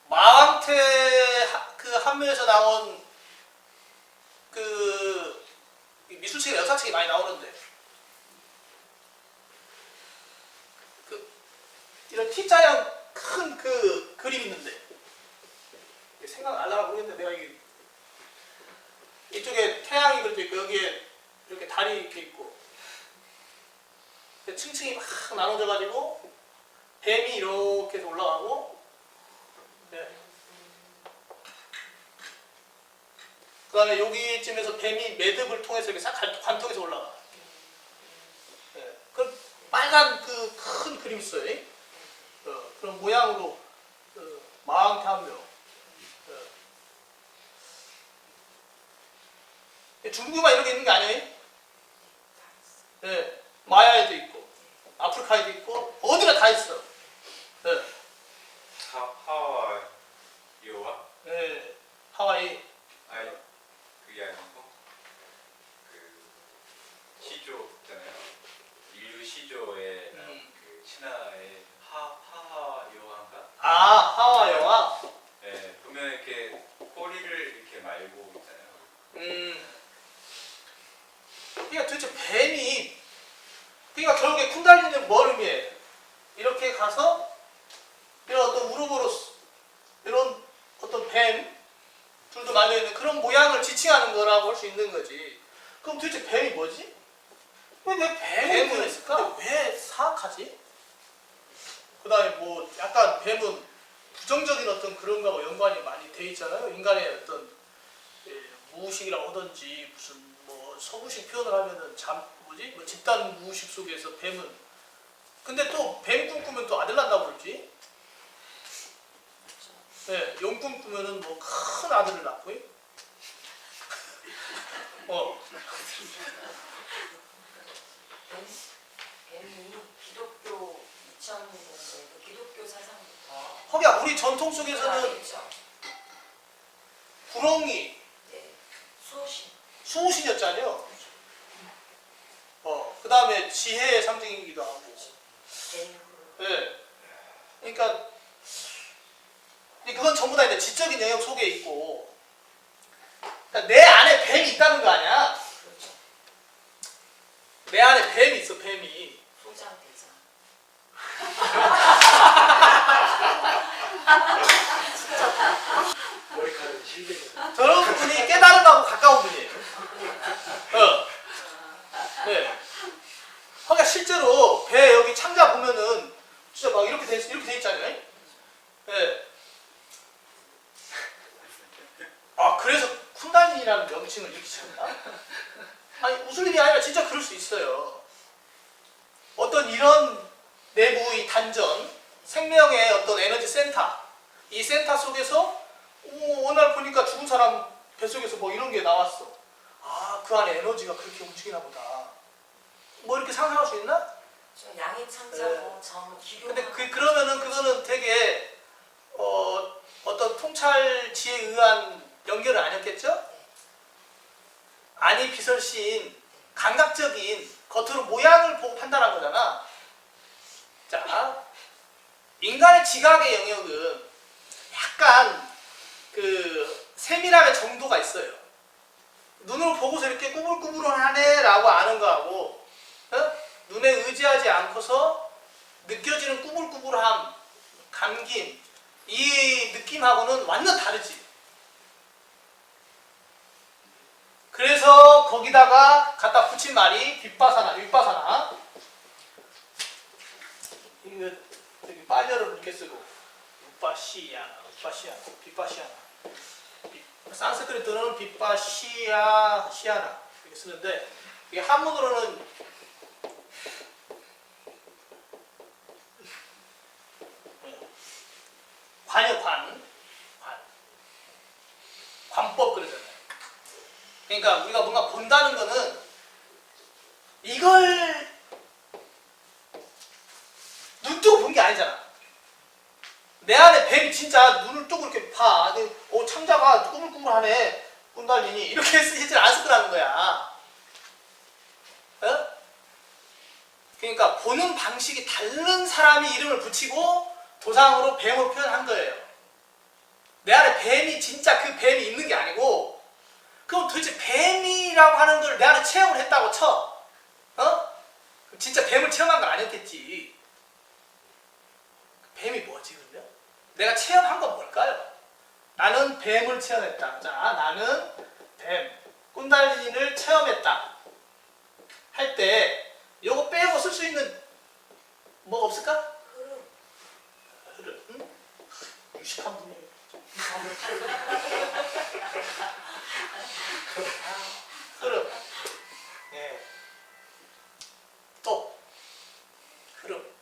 마왕태 그 한묘에서 나온 그 미술책이나 역사책이 많이 나오는데 그 이런 T자형 큰 그 그림 있는데 생각 안 나고 모르겠는데 내가 이쪽에 태양이 그려져 있고 여기에 이렇게 달이 이렇게 있고 층층이 막 나눠져 가지고 뱀이 이렇게 해서 올라가고 네. 그 다음에 여기쯤에서 뱀이 매듭을 통해서 이렇게 싹 관통해서 올라가. 네. 그 빨간 그 큰 그림 있어요. 그런 모양으로 마왕태한묘. 중국만 이렇게 있는 게 아니에요? 네. 마야에도 있고 아프리카에도 있고 어디나 다 있어. 네. 하와이와? 네. 하와이. 아니 그게 아니고 그 시조 있잖아요. 인류 시조의 그 신화의 하하요한가? 아, 하와이와. 네, 보면 이렇게 꼬리를 이렇게 말고 있잖아요. 그러니까 도대체 뱀이 그러니까 결국에 쿤달리는 뭘 의미해? 이렇게 가서 이런 어떤 우르보로스 이런 어떤 뱀들도 말려있는 그런 모양을 지칭하는 거라고 할 수 있는 거지. 그럼 도대체 뱀이 뭐지? 왜 뱀을 했을까? 왜 사악하지? 그 다음에 뭐 약간 뱀은 부정적인 어떤 그런가 뭐 연관이 많이 돼 있잖아요. 인간의 어떤 무의식이라고 하든지 무슨 뭐 서구식 표현을 하면은 뭐 집단 무의식 속에서 뱀은 근데 또 뱀 꿈꾸면 또 아들 난다고 그러지? 네, 용 꿈꾸면은 뭐 큰 아들을 낳고 뱀이 기독교 2000년대 그 기독교 사상부터 허기야 우리 전통 속에서는 있죠. 구렁이 네. 수호신. 수호신이었잖아요. 그 다음에 지혜의 상징이기도 하고. 네. 그러니까 그건 전부 다 이제 지적인 영역 속에 있고, 그러니까 내 안에 뱀이 있다는 거 아니야? 그렇죠. 내 안에 뱀이 있어, 뱀이. 소장 대장. 머리카락이 실리는. 저런 분이 깨달은 거하고 가까운 분이에요. 네. 그러니까 실제로 배 여기 창자 보면은 진짜 막 이렇게 돼 있잖아요. 네. 아 그래서 쿤달린이라는 명칭을 이렇게 지었나? 아니 웃을 일이 아니라 진짜 그럴 수 있어요. 어떤 이런 내부의 단전, 생명의 어떤 에너지 센터, 이 센터 속에서 어느 날 보니까 죽은 사람 뱃속에서 뭐 이런 게 나왔어. 아, 그 안에 에너지가 그렇게 움직이나 보다. 뭐 이렇게 상상할 수 있나? 저 양인 창자고 전 기교. 근데 그러면은 그거는 되게 어떤 통찰지에 의한 연결은 아니었겠죠? 아니 비설신 감각적인 겉으로 모양을 보고 판단한 거잖아. 자, 인간의 지각의 영역은 약간 그 세밀함의 정도가 있어요. 눈으로 보고서 이렇게 꾸불꾸불하네 라고 아는 거하고 눈에 의지하지 않고서 느껴지는 꾸불꾸불함, 감김, 이 느낌하고는 완전 다르지. 그래서 거기다가 갖다 붙인 말이 빗바사나, 윗바사나. 이거 여기 빨려를 이렇게 쓰고 윗바시야나, 빗바시야나. 산스크리트는 빗바시야, 시야나 이렇게 쓰는데 이게 한문으로는 관법 그러잖아요. 그러니까 우리가 뭔가 본다는 거는 이걸 눈 뜨고 본 게 아니잖아. 내 안에 뱀이 진짜 눈을 뜨고 이렇게 봐. 창자가 꾸물꾸물하네. 꾼달리니 이렇게 쓰지를 않을 거라는 거야. 어? 그러니까 보는 방식이 다른 사람이 이름을 붙이고 도상으로 뱀으로 표현한 거예요. 내 안에 뱀이 진짜 그 뱀이 있는 게 아니고 그럼 도대체 뱀이라고 하는 걸 내 안에 체험을 했다고 쳐. 진짜 뱀을 체험한 건 아니었겠지. 뱀이 뭐지 그러면? 내가 체험한 건 뭘까요? 나는 뱀을 체험했다. 자, 나는 뱀, 꾼달리니를 체험했다. 할 때 요거 빼고 쓸 수 있는 뭐가 없을까? 흐름. 응? 유식한 분이에요. 흐름. 예. 또 흐름.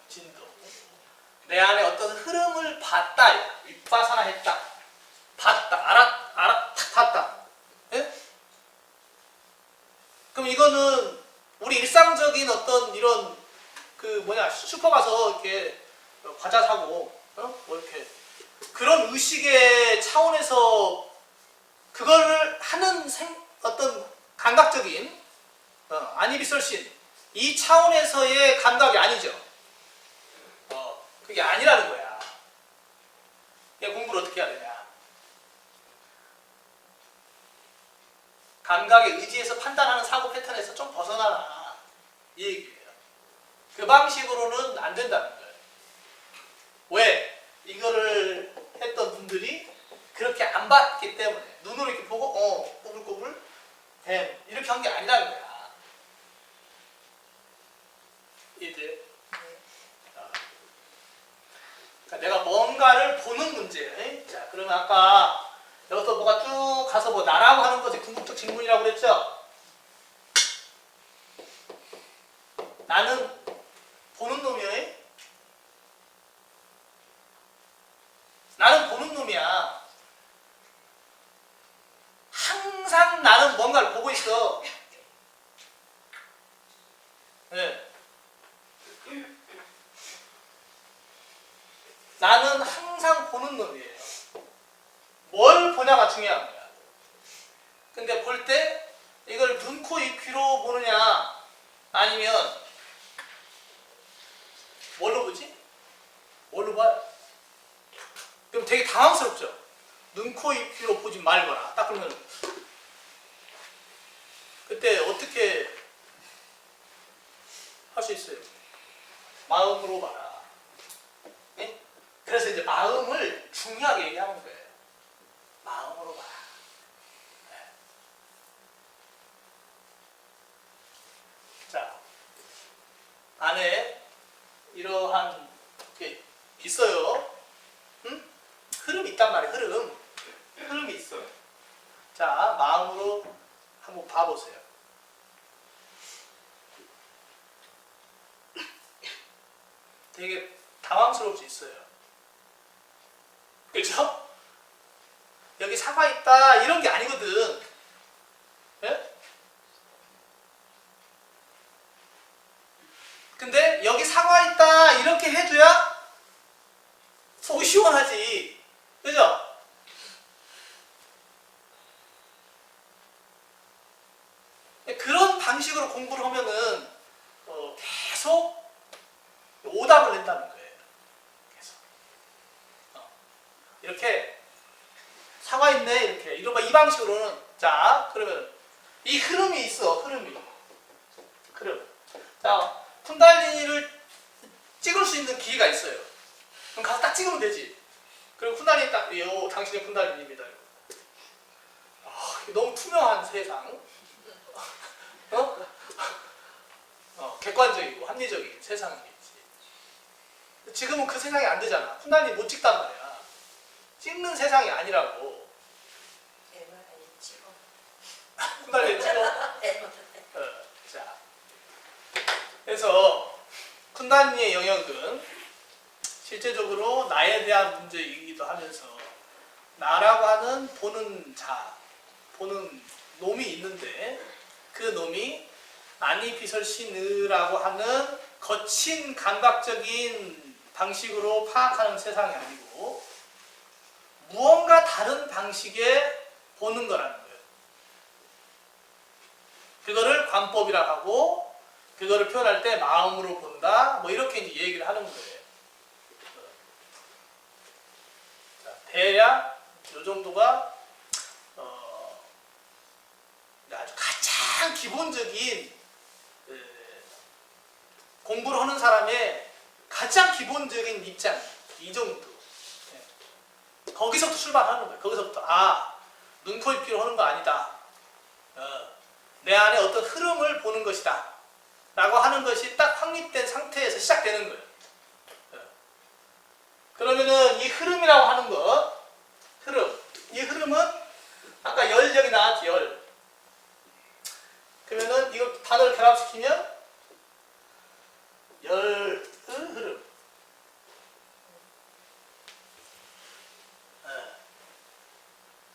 진도. 내 안에 어떤 흐름을 봤다. 윗바사나 했다. 봤다. 탁 봤다. 예? 그럼 이거는 우리 일상적인 어떤 이런 슈퍼 가서 이렇게 과자 사고, 뭐 이렇게 그런 의식의 차원에서 그거를 하는 어떤 감각적인 아니비설신 이 차원에서의 감각이 아니죠. 그게 아니라는 거야. 공부를 어떻게 해야 되냐? 감각에 의지해서 판단하는 사고 패턴에서 좀 벗어나라. 이 얘기예요. 그 방식으로는 안 된다는 거예요. 왜? 이거를 했던 분들이 그렇게 안 봤기 때문에 눈으로 이렇게 보고 꼬불꼬불 뱀 이렇게 한 게 아니라는 거야. 이해돼요? 그러니까 내가 뭔가를 보는 문제예요. 자, 그러면 아까 여기서 뭐가 쭉 가서 뭐 나라고 하는 것이 궁극적 직문이라고 그랬죠? 나는 보는 놈이에요. 나는 보는 놈이야. 항상 나는 뭔가를 보고 있어. 네. 나는 항상 보는 놈이에요. 뭘 보냐가 중요한 거야. 근데 볼 때 이걸 눈, 코, 입, 귀로 보느냐 아니면 뭘로 보지? 뭘로 봐요? 그럼 되게 당황스럽죠? 눈, 코, 입, 귀로 보지 말거나 딱 그러면 그때 어떻게 할 수 있어요? 마음으로 봐라. 네? 그래서 이제 마음을 중요하게 얘기하는 거예요. 마음으로 봐라. 네. 자, 안에 이러한 게 있어요. 응? 흐름이 있단 말이에요. 흐름이 있어요. 자, 마음으로 한번 봐보세요. 되게 당황스러울 수 있어요. 그렇죠? 여기 사과 있다 이런 게 아니거든. 예? 근데 여기 사과 있다 이렇게 해줘야 속이 시원하지. 그죠? 그런 방식으로 공부를 하면은 계속 오답을 낸다는 거예요. 계속. 이렇게 사과 있네 이렇게 이 방식으로는 자 그러면 이 흐름이 있어. 흐름. 자 쿤달리니를 찍을 수 있는 기계가 있어요. 그럼 가서 딱 찍으면 되지. 그리고 쿤달리니 딱 당신의 쿤달리니입니다. 너무 투명한 세상. 객관적이고 합리적인 세상이겠지. 지금은 그 세상이 안 되잖아. 쿤달리니 못 찍단 말이야. 찍는 세상이 아니라고. MRI 찍어. 쿤달리니 찍어. 자, 그래서 쿤달리니의 영역은 실제적으로 나에 대한 문제이기도 하면서 나라고 하는 보는 자, 보는 놈이 있는데 그 놈이 아니피설시느라고 하는 거친 감각적인 방식으로 파악하는 세상이 아니고 무언가 다른 방식의 보는 거라는 거예요. 그거를 관법이라고 하고 그거를 표현할 때 마음으로 본다 뭐 이렇게 이제 얘기를 하는 거예요. 자, 대략 이 정도가 아주 가장 기본적인 공부를 하는 사람의 가장 기본적인 입장 이 정도. 거기서부터 출발하는 거예요. 거기서부터 눈, 코, 입, 귀로 하는 거 아니다. 내 안에 어떤 흐름을 보는 것이다. 라고 하는 것이 딱 확립된 상태에서 시작되는 거예요. 그러면은 이 흐름이라고 하는 것, 이 흐름은 아까 열력이 나왔지, 열. 그러면은 이거 단어를 결합시키면 열의 흐름.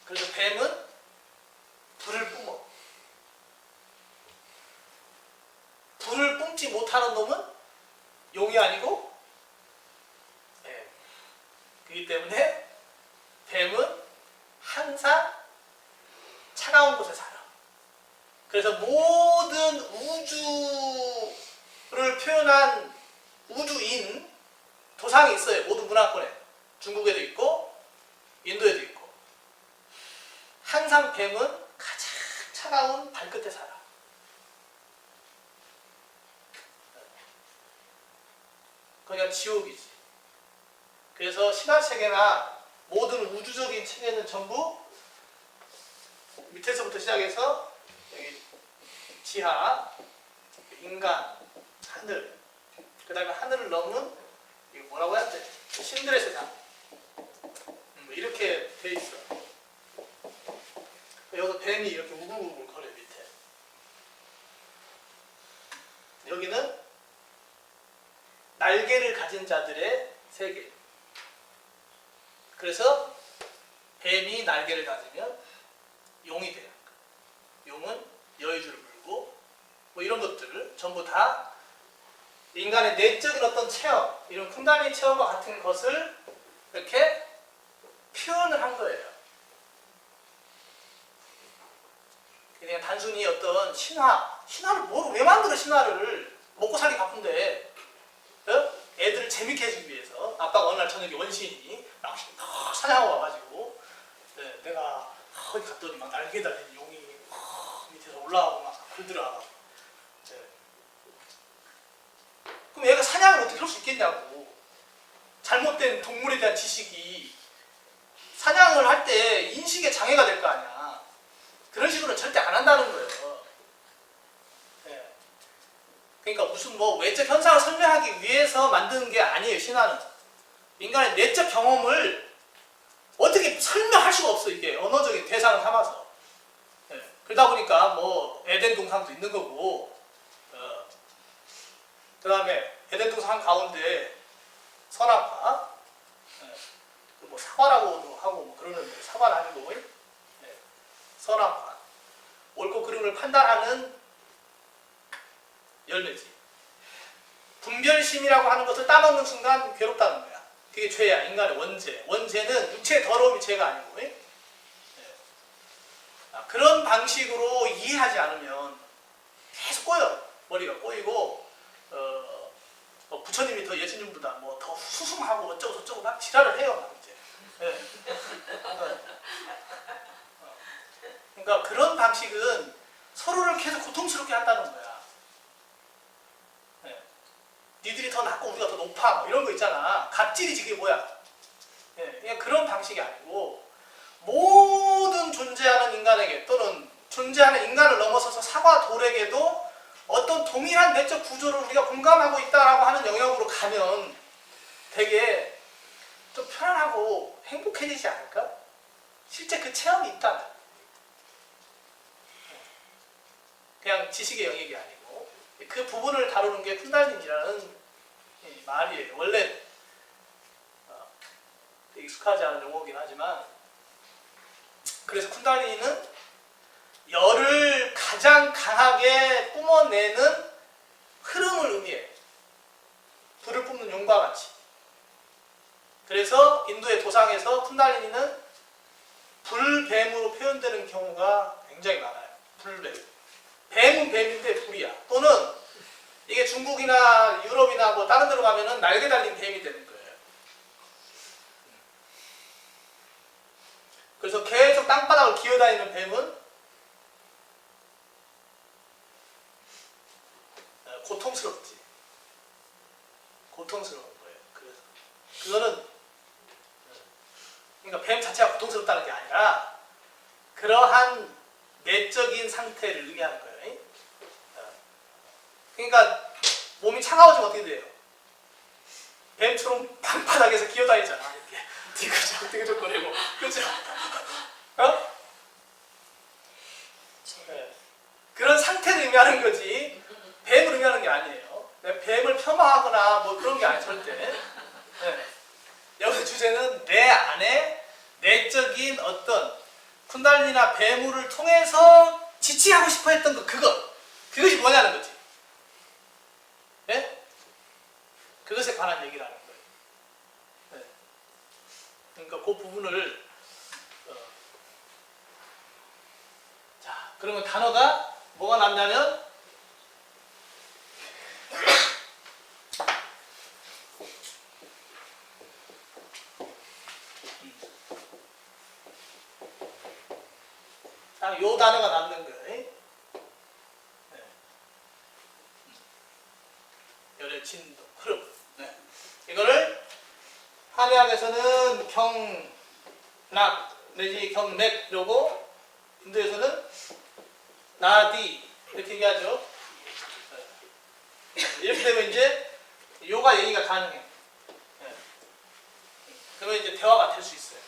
그래서 뱀은 불을 뿜어. 불을 뿜지 못하는 놈은 용이 아니고 뱀. 그렇기 때문에 뱀은 항상 차가운 곳에 살아. 그래서 모든 우주를 표현한 우주인 도상이 있어요. 모든 문화권에. 중국에도 있고 인도에도 있고. 항상 뱀은 가장 차가운 발끝에 살아. 거기가 지옥이지. 그래서 신화체계나 모든 우주적인 체계는 전부 밑에서부터 시작해서 여기 지하, 인간, 하늘, 그 다음에 하늘을 넘은 이거 뭐라고 해야 돼? 신들의 세상. 이렇게 돼 있어. 여기서 뱀이 이렇게 우글우글 거려 밑에. 여기는 날개를 가진 자들의 세계. 그래서 뱀이 날개를 가지면 용이 돼요. 용은 여의주를 물고 뭐 이런 것들을 전부 다 인간의 내적인 어떤 체험, 이런 쿤달리니 체험과 같은 것을 이렇게 표현을 한 거예요. 그냥 단순히 어떤 신화를 왜 만들어 신화를 먹고 살기 바쁜데 애들을 재밌게 해주기 위해서 아빠가 어느 날 저녁에 원시인이 사냥하고 와가지고 내가 어디 갔더니 막 날개 달린 용이 밑에서 올라가고 막 굴더라. 그럼 얘가 사냥을 어떻게 할 수 있겠냐고. 잘못된 동물에 대한 지식이 사냥을 할 때 인식에 장애가 될 거 아니야. 그런 식으로는 절대 안 한다는 거예요. 그러니까 무슨 뭐 외적 현상을 설명하기 위해서 만드는 게 아니에요. 신화는 인간의 내적 경험을 어떻게 설명할 수가 없어. 이게 언어적인 대상을 삼아서. 그러다 보니까 뭐 에덴 동상도 있는 거고, 그 다음에 에덴 동상 가운데 선악과, 뭐 사과라고도 하고 뭐 그러는데 사과는 아니고 선악과, 옳고 그름을 판단하는 열매지. 분별심이라고 하는 것을 따먹는 순간 괴롭다는 거야. 그게 죄야. 인간의 원죄. 원죄는 육체의 더러움이 죄가 아니고. 예? 그런 방식으로 이해하지 않으면 계속 꼬여. 머리가 꼬이고 부처님이 더 예수님보다 뭐 더 수승하고 어쩌고 저쩌고 막 지랄을 해요. 막 이제. 예. 그러니까 그런 방식은 서로를 계속 고통스럽게 한다는 거야. 예. 니들이 더 낫고 우리가 더 높아 뭐 이런 거 있잖아. 갑질이지 그게 뭐야. 예. 그냥 그런 방식이 아니고 모든 존재하는 인간에게 또는 존재하는 인간을 넘어서서 사과 돌에게도 어떤 동일한 내적 구조를 우리가 공감하고 있다라고 하는 영역으로 가면 되게 좀 편안하고 행복해지지 않을까? 실제 그 체험이 있다면 그냥 지식의 영역이 아니고 그 부분을 다루는 게 쿤달린이라는 말이에요. 원래 익숙하지 않은 용어긴 하지만 그래서 쿤달린이는 열을 가장 강하게 뿜어내는 흐름을 의미해. 불을 뿜는 용과 같이. 그래서 인도의 도상에서 쿤달린이는 불뱀으로 표현되는 경우가 굉장히 많아요. 불뱀. 뱀은 뱀인데 불이야. 또는 이게 중국이나 유럽이나 뭐 다른 데로 가면은 날개 달린 뱀이 되는 거예요. 그래서 계속 땅바닥을 기어다니는 뱀은 고통스럽지. 고통스러운 거예요. 그래서 그거는 그러니까 뱀 자체가 고통스럽다는 게 아니라 그러한 내적인 상태를 의미하는 거예요. 그러니까 몸이 차가워지면 어떻게 돼요? 뱀처럼 방바닥에서 기어다니잖아. 이렇게 디그적거리고 그렇죠? 어? 네. 그런 상태를 의미하는 거지 뱀을 의미하는 게 아니에요. 뱀을 폄하하거나 뭐 그런 게 아니에요. 절대. 네. 여기서 주제는 내 안에 내적인 어떤 쿤달리나 뱀물을 통해서 지칭하고 싶어 했던 그것이 뭐냐는 거지. 네? 그것에 관한 얘기라는 거예요. 네. 그러니까 그 부분을 자, 그러면 단어가 뭐가 남냐면 요 단어가 남는 거예요. 네. 열의 진동, 흐름. 네. 이거를 한의학에서는 경락 내지 경맥 이러고 인도에서는 나디 이렇게 얘기하죠. 네. 이렇게 되면 이제 요가 얘기가 가능해. 네. 그러면 이제 대화가 될 수 있어요.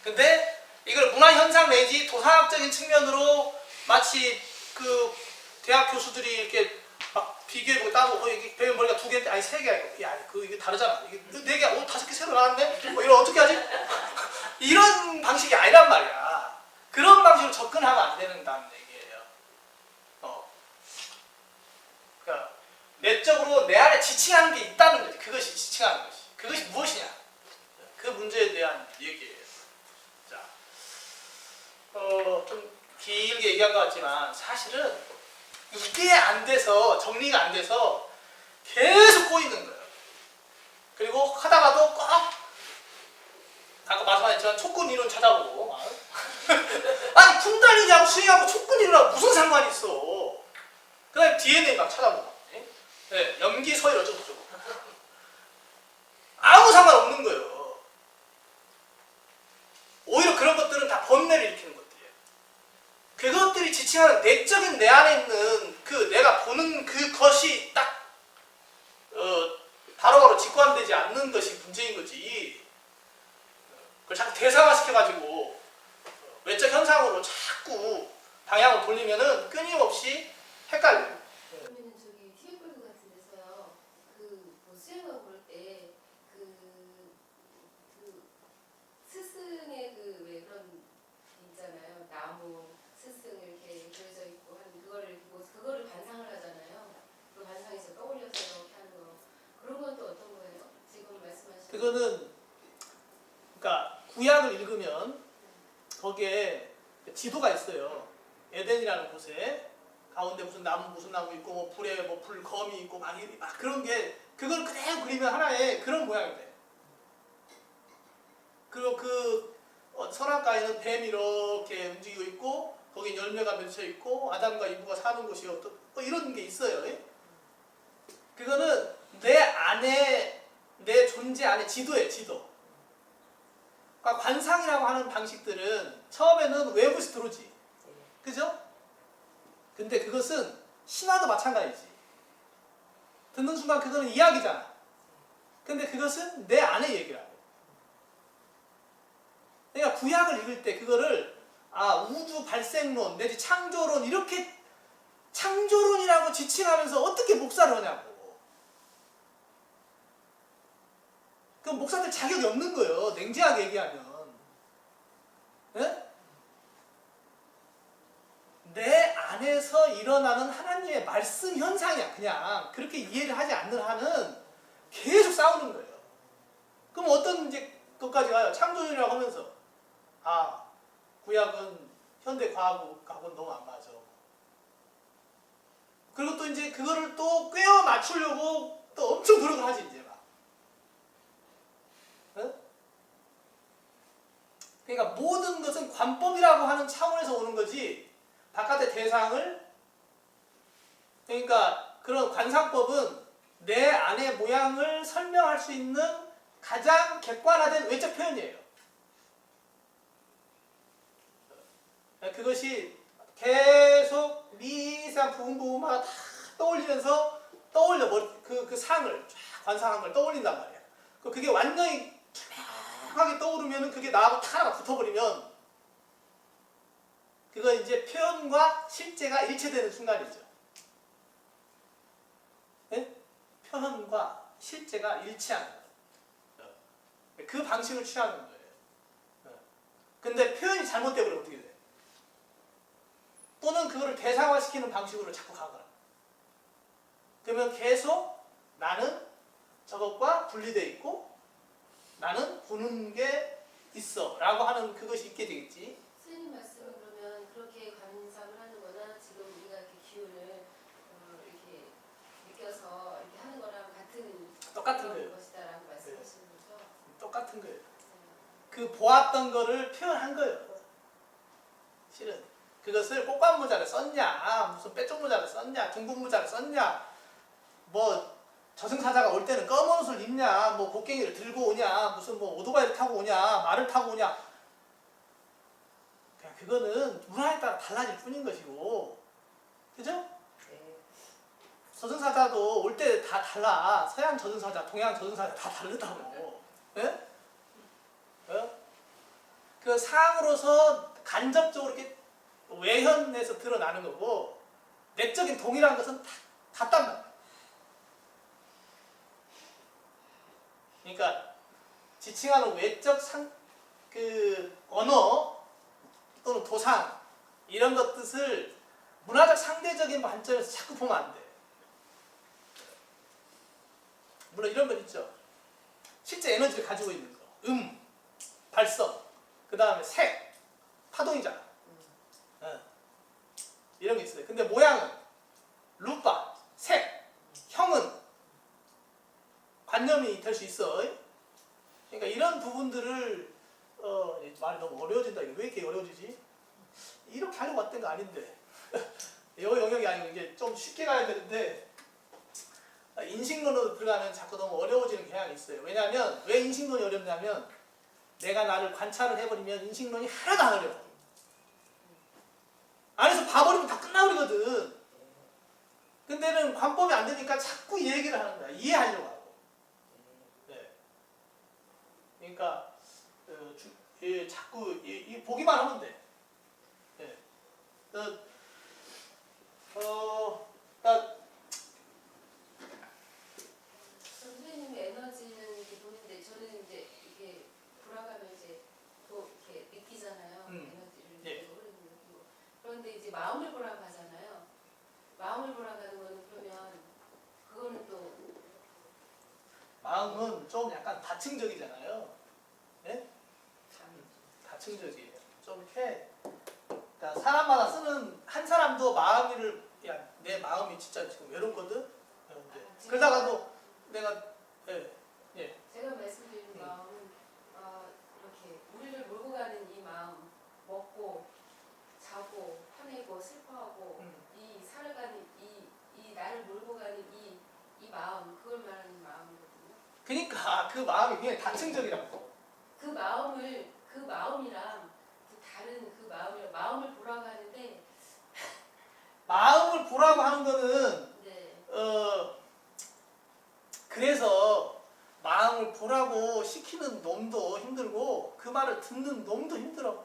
근데 이걸 문화현상 내지 도상학적인 측면으로 마치 그 대학 교수들이 이렇게 막 비교해보고 따고 이게 뱀 머리가 2개인데 아니 3개야. 야, 이게 다르잖아. 이게 4개, 5개 새로 나왔네? 뭐 이런 어떻게 하지? 이런 방식이 아니란 말이야. 그런 방식으로 접근하면 안 된다는 얘기예요. 그러니까 내적으로 내 안에 지칭하는 게 있다는 거지. 그것이 지칭하는 것이. 그것이 무엇이냐? 그 문제에 대한 얘기예요. 좀 길게 얘기한 것 같지만 사실은 이게 안 돼서 정리가 안 돼서 계속 꼬이는 거예요. 그리고 하다가도 꼭 아까 말씀하셨지만 촉근 이론 찾아보고 아니 쿤달리니하고 스윙하고 촉근 이론하고 무슨 상관이 있어. 그 다음에 DNA 막 찾아보고 네, 염기 서열 어쩌고저쩌고 아무 상관없는 거예요. 오히려 그런 것들은 다 번뇌를 일으키는 것들이에요. 그것들이 지칭하는 내적인 내 안에 있는 그 내가 보는 그것이 딱 바로바로 직관되지 않는 것이 문제인 거지. 그걸 자꾸 대상화시켜가지고 외적 현상으로 자꾸 방향을 돌리면은 끊임없이 헷갈려요. 그러면은 저기 TF 같은 데서요, 뭐 수영을 볼 때 스승의 왜 그런 있잖아요. 나무 스승 이렇게 그려져 있고 하는 그거를 반상을 하잖아요. 그 반상에서 떠올려서 이렇게 하는 거. 그런 건 또 어떤 거예요? 지금 말씀하신 그거는 그러니까 구약을 읽으면 거기에 지도가 있어요. 에덴이라는 곳에 가운데 무슨 나무 있고 뭐 불에 뭐 불검이 있고 막 그런 게 그걸 그대로 그리면 하나의 그런 모양이 돼. 그리고 그 선악과에는 뱀이 이렇게 움직이고 있고 거기 열매가 맺혀 있고 아담과 이브가 사는 곳이 뭐 이런 게 있어요. 예? 그거는 내 안에 내 존재 안에 지도예요. 지도. 그러니까 관상이라고 하는 방식들은 처음에는 외부에서 들어오지. 그죠? 근데 그것은 신화도 마찬가지지. 듣는 순간 그거는 이야기잖아. 근데 그것은 내 안의 얘기라고. 그러니까 구약을 읽을 때 그거를 우주 발생론 내지 창조론 이렇게 창조론이라고 지칭하면서 어떻게 목사를 하냐고. 그럼 목사들 자격이 없는 거예요. 냉정하게 얘기하면. 네? 내 안에서 일어나는 하나님의 말씀 현상이야. 그냥 그렇게 이해를 하지 않는 한은 계속 싸우는 거예요. 그럼 어떤 이제 것까지 가요? 창조론이라고 하면서 구약은 현대 과학하고는 너무 안 맞아. 그리고 또 이제 그거를 또 꿰어 맞추려고 또 엄청 노력을 하지 이제 막. 네? 그러니까 모든 것은 관법이라고 하는 차원에서 오는 거지. 바깥의 대상을 그러니까 그런 관상법은 내 안의 모양을 설명할 수 있는 가장 객관화된 외적 표현이에요. 그것이 계속 미세한 부분마다 다 떠올리면서 떠올려 그 상을 쫙 관상한 걸 떠올린단 말이야. 그게 완전히 투명하게 떠오르면 그게 나하고 탁 하나가 붙어버리면 그거 이제 표현과 실제가 일체되는 순간이죠. 네? 표현과 실제가 일치하는 거예요. 그 방식을 취하는 거예요. 근데 표현이 잘못되면 어떻게 돼? 또는 그거를 대상화시키는 방식으로 자꾸 가거나. 그러면 계속 나는 저것과 분리되어 있고 나는 보는 게 있어 라고 하는 그것이 있게 되겠지. 스님 말씀은 그러면 그렇게 관상을 하는 거나 지금 우리가 이렇게 기운을 이렇게 느껴서 이렇게 하는 거랑 똑같은 거예요. 것이다라고 말씀하시는 거죠? 똑같은 거예요. 그 보았던 거를 표현한 거예요. 실은 그것을 꽃관모자를 썼냐, 무슨 빼쪽모자를 썼냐, 둥근모자를 썼냐, 뭐 저승사자가 올 때는 검은 옷을 입냐, 뭐 곡괭이를 들고 오냐, 무슨 뭐 오토바이를 타고 오냐, 말을 타고 오냐. 그냥 그거는 문화에 따라 달라질 뿐인 것이고, 그죠? 네. 저승사자도 올 때 다 달라. 서양 저승사자, 동양 저승사자 다 다르다고. 예? 그 상으로서 간접적으로 이렇게 외현에서 드러나는 거고 내적인 동일한 것은 다 같단 말이야. 그러니까 지칭하는 외적 그 언어 또는 도상 이런 것 뜻을 문화적 상대적인 관점에서 자꾸 보면 안 돼. 물론 이런 건 있죠. 실제 에너지를 가지고 있는 거. 발성, 그 다음에 색, 파동이잖아. 이런 게 있어요. 근데 모양은 루파, 색, 형은 관념이 될 수 있어. 그러니까 이런 부분들을 말이 너무 어려워진다. 이게 왜 이렇게 어려워지지? 이렇게 하려고 왔던 거 아닌데. 이 영역이 아니고 이제 좀 쉽게 가야 되는데 인식론으로 들어가면 자꾸 너무 어려워지는 경향이 있어요. 왜냐하면 왜 인식론이 어렵냐면 내가 나를 관찰을 해버리면 인식론이 하나도 안 어려워. 안에서 봐버리면 다 끝나버리거든. 근데는 관법이 안 되니까 자꾸 이 얘기를 하는 거야. 이해하려고 하고. 네. 그러니까 자꾸 보기만 하면 돼. 네. 그러니까 선생님 에너지는 이렇게 보는데 저는 이제 이게 돌아가면 이제 또 이렇게 느끼잖아요. 에너지를 예. 느끼고 흐르는 느끼고. 그런데 이제 마음을 보라고 하잖아요. 마음을 보라고 하는 거는 그러면 그거는 또 마음은 좀 약간 다층적이잖아요. 예? 다층적이에요. 좀 이렇게 그러니까 사람마다 쓰는 한 사람도 마음을 야, 내 마음이 진짜 지금 외롭거든. 그러다가도 내가 예. 제가 말씀드리는 마음은 이렇게 우리를 몰고 가는 이 마음, 먹고 자고 화내고 슬퍼하고 이 살아가는 이 나를 몰고 가는 이 마음, 그걸 말하는 마음이거든요. 그러니까 그 마음이 그냥 다층적이라고. 그 마음이랑 그 다른 그 마음을 보라고 하는데 마음을 보라고 하는 거는 네. 그래서 마음을 보라고 시키는 놈도 힘들고 그 말을 듣는 놈도 힘들어.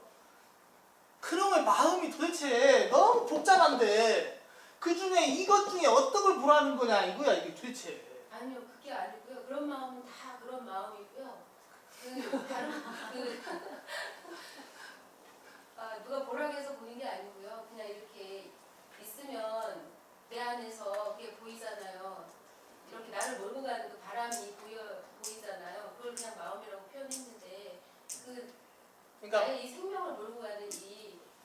그놈의 마음이 도대체 너무 복잡한데 그 중에 이것 중에 어떤 걸 보라는 거냐 이거야 이게 도대체. 아니요, 그게 아니고요. 그런 마음은 다 그런 마음이고요. 다른 누가 보라고 해서 보는 게 아니고요. 그냥 이렇게 있으면 내 안에서 그게 보이잖아요. 이렇게 나를 몰고 가는 그 바람이 보이잖아요. 그걸 그냥 마음이라고 표현했는데 그러니까 나의 이 생명을 몰고 가는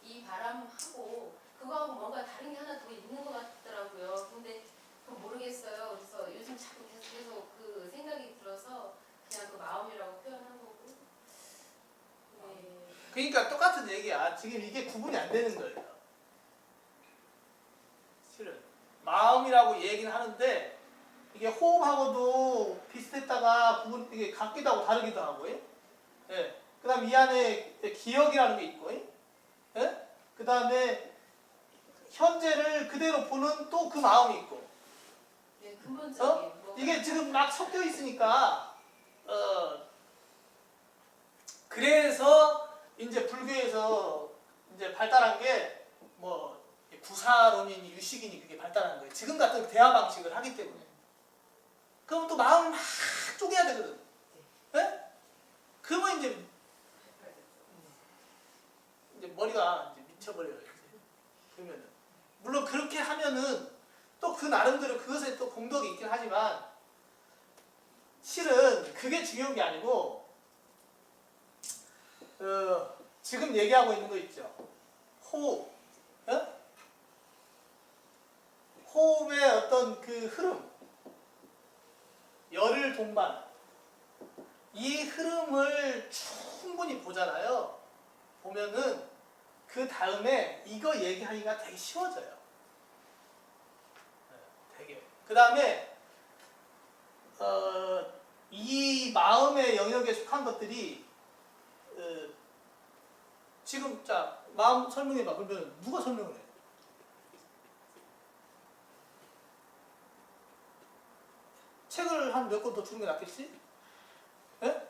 이 바람하고 그거하고 뭔가 다른 게 하나 더 있는 것 같더라고요. 근데 그거 모르겠어요. 그래서 요즘 자꾸 계속 그 생각이 들어서 그냥 그 마음이라고 표현한 거고. 네. 그러니까 똑같은 얘기야. 지금 이게 구분이 안 되는 거예요. 실은 마음이라고 얘기는 하는데 이게 호흡하고도 비슷했다가 이게 같기도 하고 다르기도 하고, 예. 그다음 이 안에 기억이라는 게 있고, 예. 그다음에 현재를 그대로 보는 또 그 마음이 있고, 네, 근본적인 이게 지금 막 섞여 있으니까, 그래서 이제 불교에서 이제 발달한 게 뭐 구사론이니 유식이니 그게 발달한 거예요. 지금 같은 대화 방식을 하기 때문에. 그럼 또 마음을 막 쪼개야 되거든. 예? 그러면 이제 머리가 이제 미쳐버려요. 이제. 그러면은 물론 그렇게 하면은 또 그 나름대로 그것에 또 공덕이 있긴 하지만 실은 그게 중요한 게 아니고 지금 얘기하고 있는 거 있죠. 호흡. 호흡의 어떤 그 흐름. 열을 동반. 이 흐름을 충분히 보잖아요. 보면은 그 다음에 이거 얘기하기가 되게 쉬워져요. 되게. 그 다음에 이 마음의 영역에 속한 것들이 지금 자 마음 설명해봐. 그러면 누가 설명을 해? 책을 한 몇 권 더 주는 게 낫겠지? 예?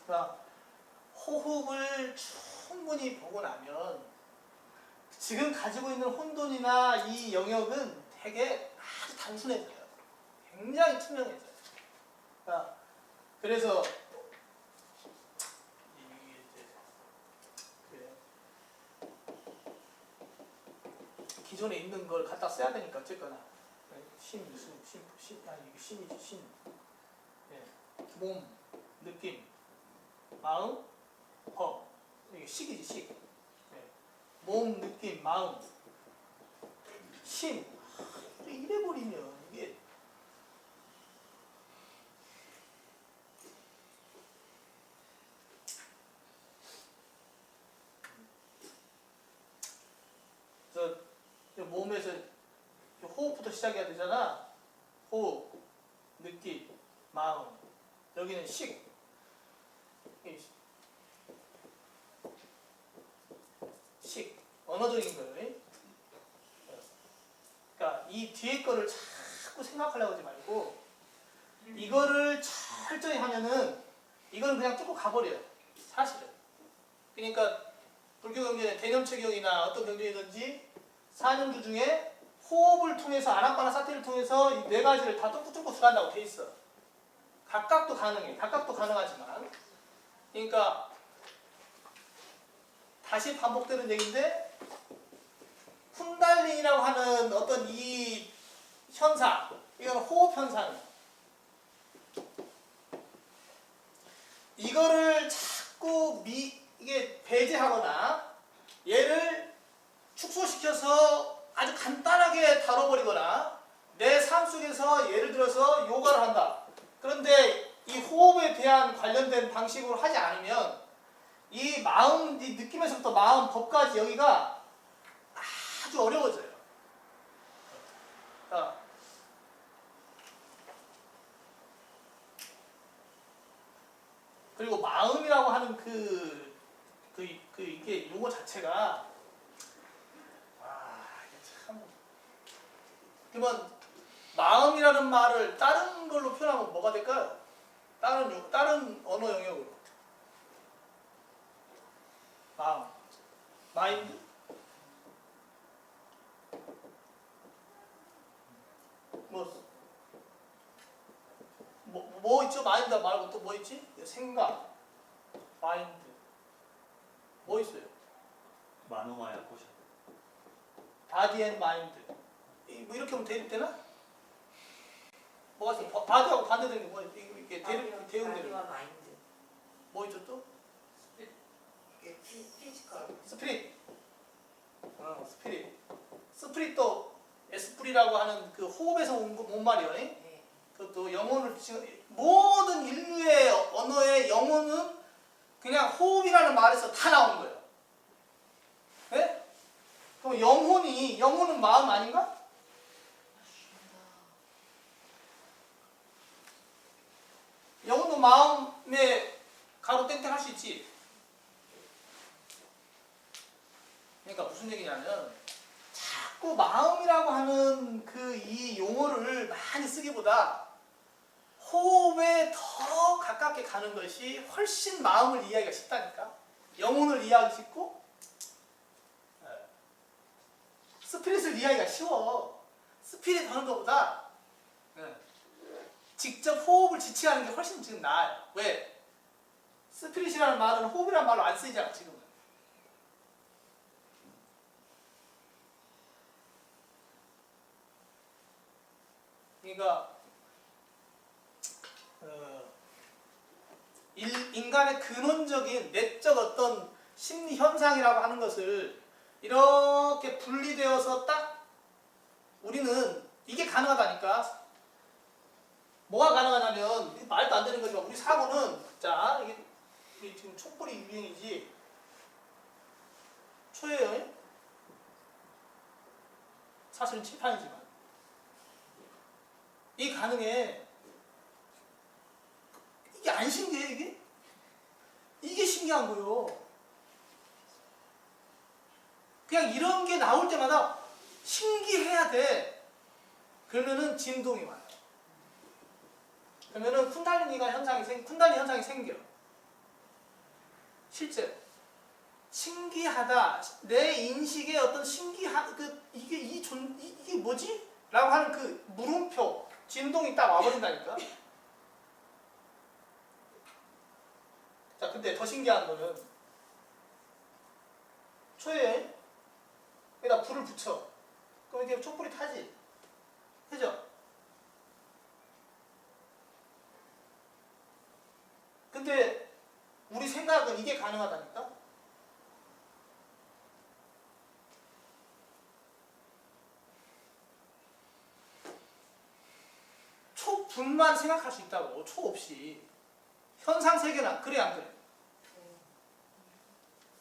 그러니까 호흡을 충분히 보고 나면 지금 가지고 있는 혼돈이나 이 영역은 되게 아주 단순해져요. 굉장히 투명해져요. 그러니까 그래서 이게 이제 그래요. 기존에 있는 걸 갖다 써야 되니까 어쨌거나 아니 이게 신이지. 예. 몸, 느낌, 마음, 법. 이게 식이지 식. 예. 몸, 느낌, 마음, 심. 이래버리면 이게 그래서 몸에서 호흡부터 시작해야 되잖아. 호흡, 느낌, 마음. 여기는 식. 식. 언어적인 거예요. 그러니까 이 뒤에 거를 자꾸 생각하려고 하지 말고 이거를 철저히 하면은 이거는 그냥 쭉 가버려요. 사실은. 그러니까 불교 경전의 대념체경이나 어떤 경전이든지 사념주 중에 호흡을 통해서 아나파나 사티를 통해서 이 네 가지를 다 뚝뚝뚝 들어간다고 돼 있어. 각각도 가능해. 각각도 가능하지만. 그러니까 다시 반복되는 얘기인데 쿤달린이라고 하는 어떤 이 현상. 이건 호흡 현상이에요. 이거를 자꾸 이게 배제하거나 얘를 축소시켜서 아주 간단하게 다뤄버리거나 내 삶 속에서 예를 들어서 요가를 한다. 그런데 이 호흡에 대한 관련된 방식으로 하지 않으면 이 마음, 이 느낌에서부터 마음, 법까지 여기가 아주 어려워져요. 그리고 마음이라고 하는 이게 용어 자체가 이게 참. 그러면 마음이라는 말을 다른 걸로 표현하면 뭐가 될까요? 다른 언어 영역으로. 마음, 마인드. 뭐 있죠? 마인드 말고 또 뭐 있지? 생각, 마인드. 뭐 있어요? 만화야 보셔. 바디 앤 마인드. 뭐 이렇게 하면 대립되나? 뭐가 있어? 바디하고 반대되는 게 뭐야? 이게 대응되는 바디와 거. 마인드. 뭐 있죠 또? 이게 피지컬. 스피릿. 스피릿. 스피릿도 에스프리라고 하는 그 호흡에서 온 말이에요. 네. 그것도 영혼을 모든 인류의 언어의 영혼은 그냥 호흡이라는 말에서 다 나온 거예요. 네? 그럼 영혼은 마음 아닌가? 영혼도 마음에 가로 땡땡 할 수 있지. 그러니까 무슨 얘기냐면 자꾸 마음이라고 하는 이 용어를 많이 쓰기보다 호흡에 더 가깝게 가는 것이 훨씬 마음을 이해하기가 쉽다니까. 영혼을 이해하기 쉽고 스피릿을 이해하기가 쉬워. 스피릿 하는 것보다 직접 호흡을 지칭하는 게 훨씬 지금 나아요. 왜? 스피릿이라는 말은 호흡이라는 말로 안 쓰이잖아 지금은. 그러니까 인간의 근원적인 내적 어떤 심리 현상이라고 하는 것을 이렇게 분리되어서 딱 우리는 이게 가능하다니까. 뭐가 가능하냐면 말도 안 되는 거지만 우리 사고는 자 이게 지금 촛불이 유행이지 초예요. 사실은 칠판이지만 이 가능해. 이게 안 신기해 이게? 이게 신기한 거요. 그냥 이런 게 나올 때마다 신기해야 돼. 그러면은 진동이 와요. 그러면은 쿤달리니 현상이 생겨. 실제로 신기하다. 내 인식의 어떤 신기한 이게 뭐지? 라고 하는 그 물음표, 진동이 딱 와버린다니까. 자, 근데 더 신기한 거는 초에 여기다 불을 붙여. 그럼 이게 촛불이 타지. 그죠? 근데 우리 생각은 이게 가능하다니까? 초불만 생각할 수 있다고. 초 없이. 현상 세계는 그래 안 그래?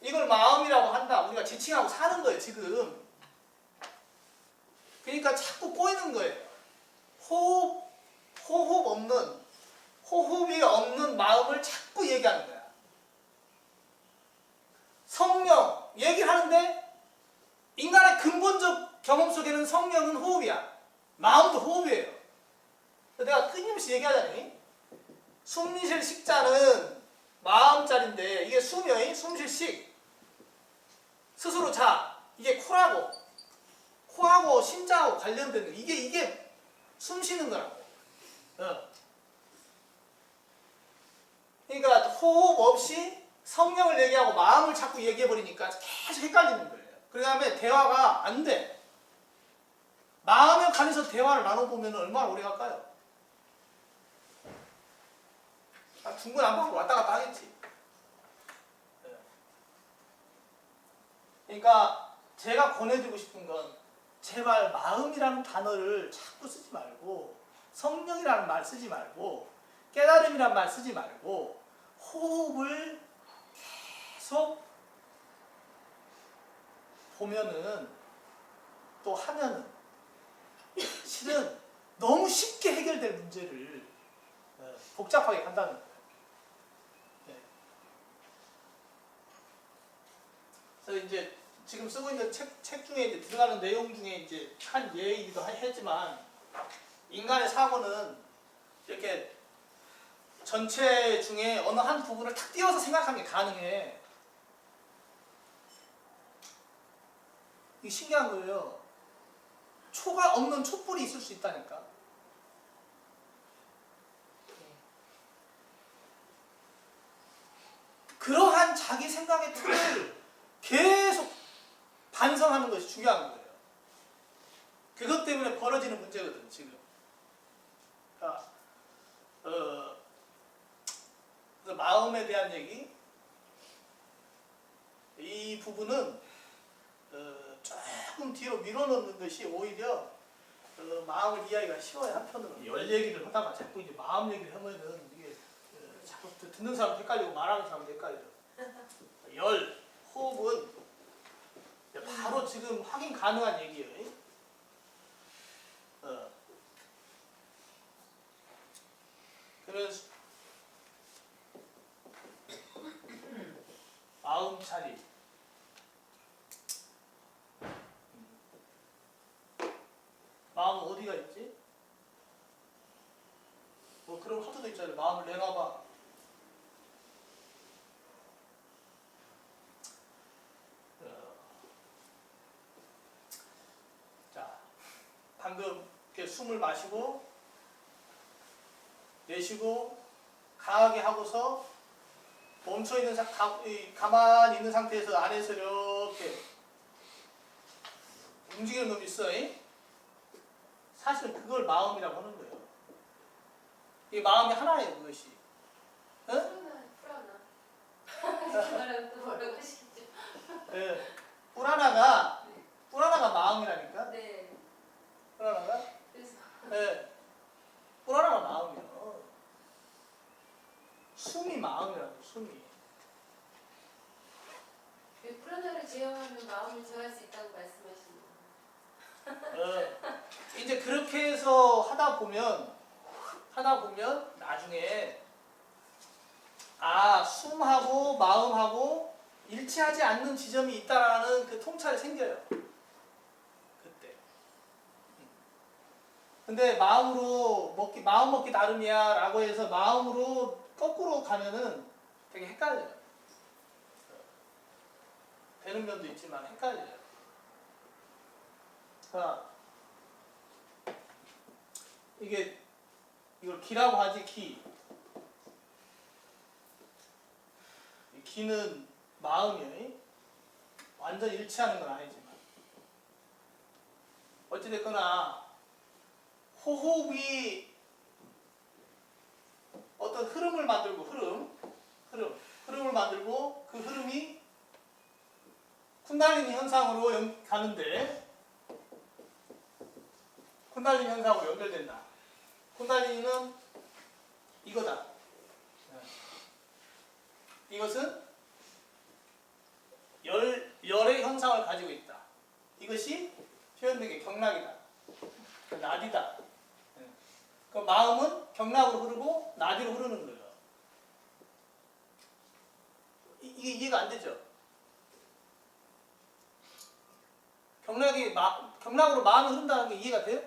이걸 마음이라고 한다. 우리가 지칭하고 사는 거예요 지금. 그러니까 자꾸 꼬이는 거예요. 호흡이 없는 마음을 자꾸 얘기하는 거야. 성령 얘기를 하는데 인간의 근본적 경험 속에는 성령은 호흡이야. 마음도 호흡이에요. 내가 끊임없이 얘기하자니 숨쉴 식자는 마음자리인데 이게 숨이요. 숨쉴 식. 스스로 자. 이게 코하고 심장하고 관련된 거. 이게 숨 쉬는 거라고. 그러니까 호흡 없이 성령을 얘기하고 마음을 자꾸 얘기해버리니까 계속 헷갈리는 거예요. 그 다음에 대화가 안 돼. 마음에 관해서 대화를 나눠보면 얼마나 오래 갈까요? 중근 안팎으로 왔다 갔다 하겠지. 그러니까 제가 권해드리고 싶은 건 제발 마음이라는 단어를 자꾸 쓰지 말고 성령이라는 말 쓰지 말고 깨달음이라는 말 쓰지 말고 호흡을 계속 보면은 또 하면은 실은 너무 쉽게 해결될 문제를 복잡하게 한다는 거예요. 그래서 이제 지금 쓰고 있는 책 중에 이제 들어가는 내용 중에 이제 한 예이기도 하지만 인간의 사고는 이렇게 전체 중에 어느 한 부분을 탁 띄워서 생각하는 게 가능해. 이게 신기한 거예요. 초가 없는 촛불이 있을 수 있다니까. 그러한 자기 생각의 틀을 계속 반성하는 것이 중요한 거예요. 그것 때문에 벌어지는 문제거든 지금. 그러니까 그래서 마음에 대한 얘기 이 부분은 조금 뒤로 밀어넣는 것이 오히려 마음을 이해하기가 쉬워요. 한편으로 열 얘기를 하다가 자꾸 이제 마음 얘기를 하면은 이게 자꾸 듣는 사람 헷갈리고 말하는 사람 헷갈려. 열 호흡은 바로 지금 확인 가능한 얘기예요. 그래서 마음 차림. 마음은 어디가 있지? 뭐 그런 화두도 있잖아요. 마음을 내놔봐. 자, 방금 이렇게 숨을 마시고 내쉬고 강하게 하고서 멈춰 있는 가만히 있는 상태에서 안에서 이렇게 움직이는 놈이 있어. 사실은 그걸 마음이라고 하는 거예요. 이 마음이 하나예요, 그것이. 응? 불안하. 또 뭐라고 하시겠죠? 네. 불안하가 마음이라니까. 네. 불안하가. 그래서 네. 불안하가 마음이요. 숨이 마음이라고. 숨이. 불안함을 제어하면 마음을 제어할 수 있다고 말씀하시는 이제 그렇게 해서 하다 보면 나중에 숨하고 마음하고 일치하지 않는 지점이 있다라는 그 통찰이 생겨요. 그때. 근데 마음 먹기 나름이야라고 해서 마음으로 거꾸로 가면은 되게 헷갈려요. 되는 면도 있지만 헷갈려요. 이걸 기라고 하지, 기. 이 기는 마음이에요. 완전 일치하는 건 아니지만. 어찌됐거나, 호흡이 어떤 흐름을 만들고, 흐름을 만들고, 그 흐름이 쿤달리니 현상으로 가는데, 쿤달리니 현상으로 연결된다. 쿤달리니는 이거다. 이것은 열의 현상을 가지고 있다. 이것이 표현된 게 경락이다. 나디다. 그 마음은 경락으로 흐르고 나디로 흐르는 거예요. 이게 이해가 안 되죠? 경락으로 마음이 흐른다는 게 이해가 돼요?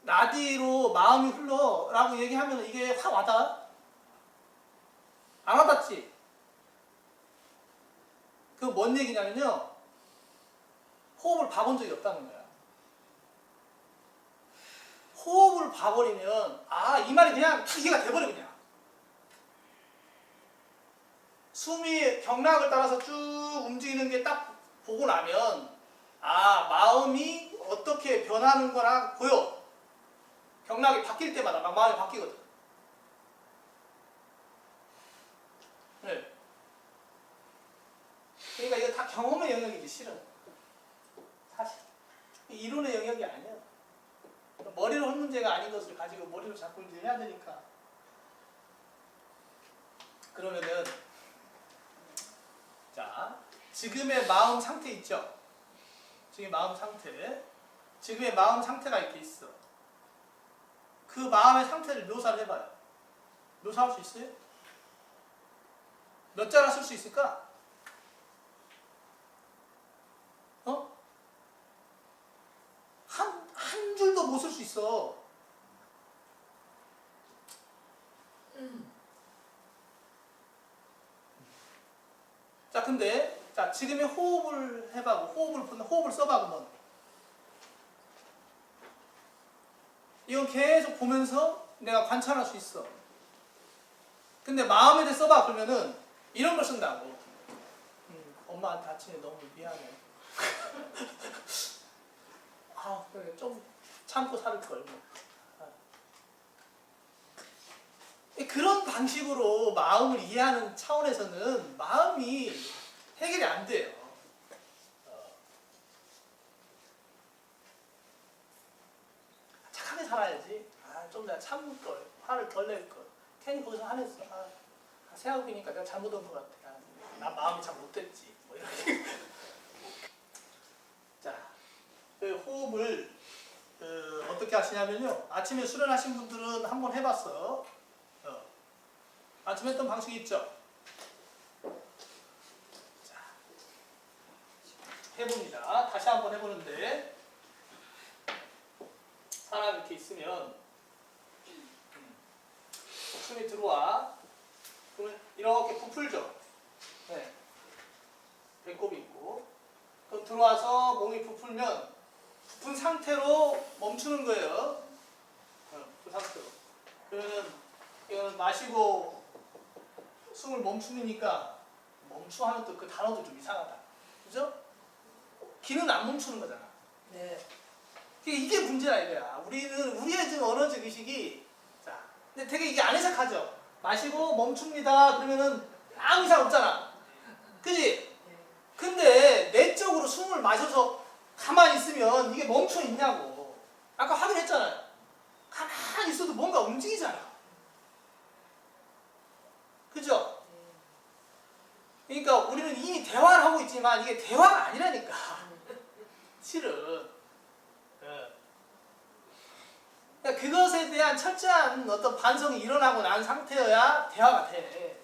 나디로 마음이 흘러라고 얘기하면 이게 확 와닿아? 안 와닿지? 그건 뭔 얘기냐면요. 호흡을 봐본 적이 없다는 거야. 호흡을 봐버리면 이 말이 그냥 이해가 돼버려 그냥. 숨이 경락을 따라서 쭉 움직이는 게 딱 보고 나면 마음이 어떻게 변하는 거나 보여. 경락이 바뀔 때마다 막 마음이 바뀌거든. 네. 그러니까 이거 다 경험의 영역이지 실은. 사실 이론의 영역이 아니야. 머리로 한 문제가 아닌 것을 가지고 머리로 자꾸 이제 해야 되니까. 그러면은 자 지금의 마음 상태 있죠? 지금의 마음 상태. 지금의 마음 상태가 이렇게 있어. 그 마음의 상태를 묘사를 해봐요. 묘사할 수 있어요? 몇 자나 쓸 수 있을까? 어? 한 줄도 못 쓸 수 있어. 자, 근데, 자, 지금의 호흡을 해봐고, 호흡을 써봐, 그러면. 이건 계속 보면서 내가 관찰할 수 있어. 근데 마음에 대해 써봐, 그러면은, 이런 걸 쓴다고. 엄마한테 아침에 너무 미안해. 아, 그래, 좀 참고 살을걸. 그런 방식으로 마음을 이해하는 차원에서는 마음이 해결이 안 돼요. 착하게 살아야지. 좀 내가 참을걸. 화를 덜 낼걸. 괜히 거기서 화냈어. 생각해보니까 내가 잘못한 것 같아. 나 마음이 참 못됐지. 뭐 이렇게. 자, 그 호흡을 어떻게 하시냐면요. 아침에 수련하신 분들은 한번 해봤어. 아침에 했던 방식이 있죠. 자, 해봅니다. 다시 한번 해보는데 사람 이렇게 있으면 숨이 들어와. 그러면 이렇게 부풀죠. 네. 배꼽이 있고. 그럼 들어와서 몸이 부풀면 부푼 상태로 멈추는 거예요. 그 상태로. 그러면 이거는 마시고 숨을 멈추니까 멈추하면 또 그 단어도 좀 이상하다. 그죠? 기는 안 멈추는 거잖아. 네. 이게 문제라 이거야. 우리의 지금 언어적 의식이, 자, 근데 되게 이게 안 해석하죠? 마시고 멈춥니다. 그러면은 아무 이상 없잖아. 그지? 근데 내적으로 숨을 마셔서 가만히 있으면 이게 멈춰 있냐고. 아까 확인했잖아요. 가만히 있어도 뭔가 움직이잖아. 그죠? 그러니까 우리는 이미 대화를 하고 있지만 이게 대화가 아니라니까. 실은. 그러니까 그것에 대한 철저한 어떤 반성이 일어나고 난 상태여야 대화가 돼.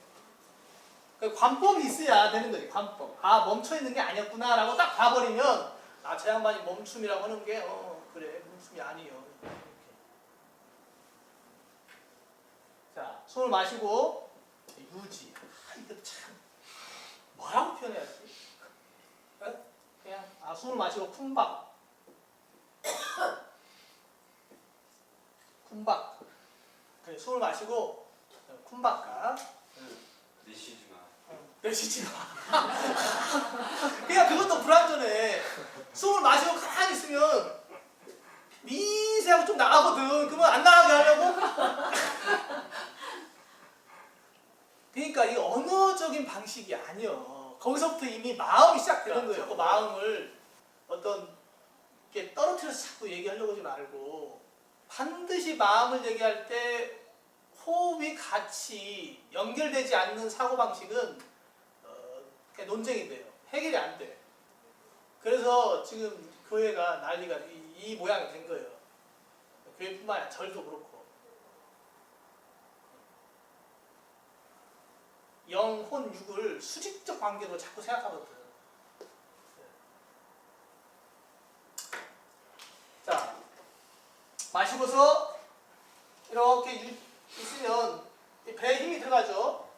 그러니까 관법이 있어야 되는 거지, 관법. 멈춰있는 게 아니었구나 라고 딱 봐버리면 저 양반이 멈춤이라고 하는 게 그래, 멈춤이 아니에요. 이렇게. 자, 숨을 마시고 유지. 이거 참 뭐라고 표현해야지? 그냥 숨을 마시고 쿵박. 쿵박. 그래, 숨을 마시고 쿵박가. 내쉬지 마. 내쉬지 마. 그냥 그것도 불완전해. 숨을 마시고 가만히 있으면 미세하고 좀 나가거든. 그러면 안 나가게 하려고? 그러니까 이 언어적인 방식이 아니요. 거기서부터 이미 마음이 시작되는 거예요. 그 마음을 어떤 이렇게 떨어뜨려서 자꾸 얘기하려고 하지 말고 반드시 마음을 얘기할 때 호흡이 같이 연결되지 않는 사고방식은 그냥 논쟁이 돼요. 해결이 안 돼. 그래서 지금 교회가 난리가 이 모양이 된 거예요. 교회뿐만 아니라 절도 그렇고. 영, 혼, 육을 수직적 관계로 자꾸 생각하거든. 자, 마시고서 이렇게 있으면 배에 힘이 들어가죠.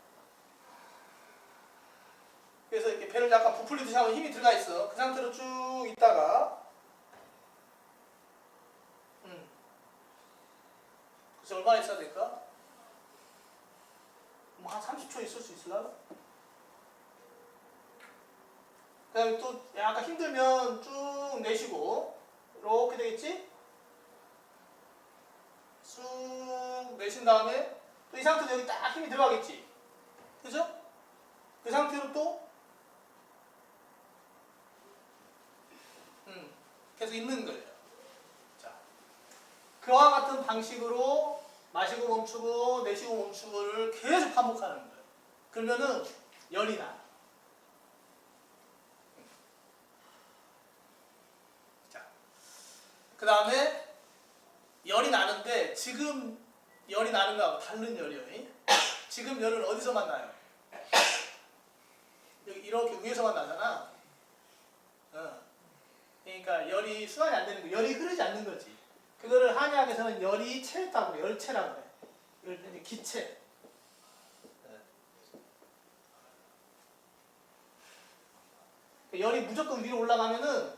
그래서 이렇게 배를 약간 부풀리듯이 하면 힘이 들어가 있어. 그 상태로 쭉 있다가 그래서 얼마나 있어야 될까? 뭐 한 30초 있을 수 있을라나? 그 다음에 또 약간 힘들면 쭉 내쉬고 이렇게 되겠지? 쑥 내쉰 다음에 또 이 상태로 여기 딱 힘이 들어가겠지? 그죠? 그 상태로 또 계속 있는 거예요. 자, 그와 같은 방식으로 마시고 멈추고 내쉬고 멈추고를 계속 반복하는 거예요. 그러면은 열이 나. 자, 그 다음에 열이 나는데 지금 열이 나는 거하고 다른 열이에요. 지금 열은 어디서만 나요? 여기 이렇게 위에서만 나잖아. 그러니까 열이 순환이 안 되는 거, 열이 흐르지 않는 거지. 그거를 한의학에서는 열이 체했다고 그래, 열체라고 그래. 이걸 이제 기체. 열이 무조건 위로 올라가면은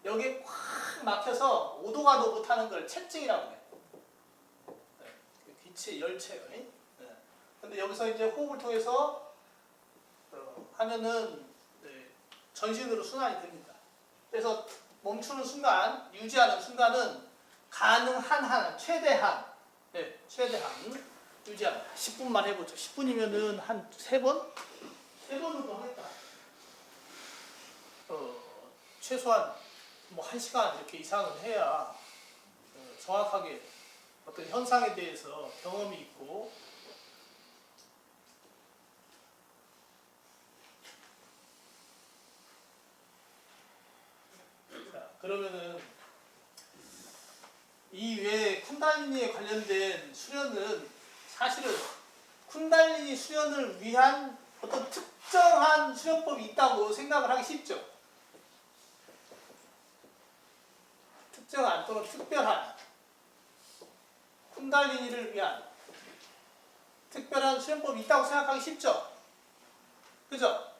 여기에 확 막혀서 오도가도 못하는 걸 체증이라고 해. 기체, 열체요. 근데 여기서 이제 호흡을 통해서 하면은 전신으로 순환이 됩니다. 그래서 멈추는 순간, 유지하는 순간은 가능한 한, 최대한, 최대한 유지합니다. 10분만 해보죠. 10분이면은 한 3번? 3번 정도 하겠다. 최소한 뭐 1시간 이렇게 이상은 해야 정확하게 어떤 현상에 대해서 경험이 있고 자, 그러면은 이 외에 쿤달리니에 관련된 수련은 사실은 쿤달리니 수련을 위한 어떤 특정한 수련법이 있다고 생각을 하기 쉽죠. 특정한 또는 특별한 쿤달리니를 위한 특별한 수련법이 있다고 생각하기 쉽죠. 그죠?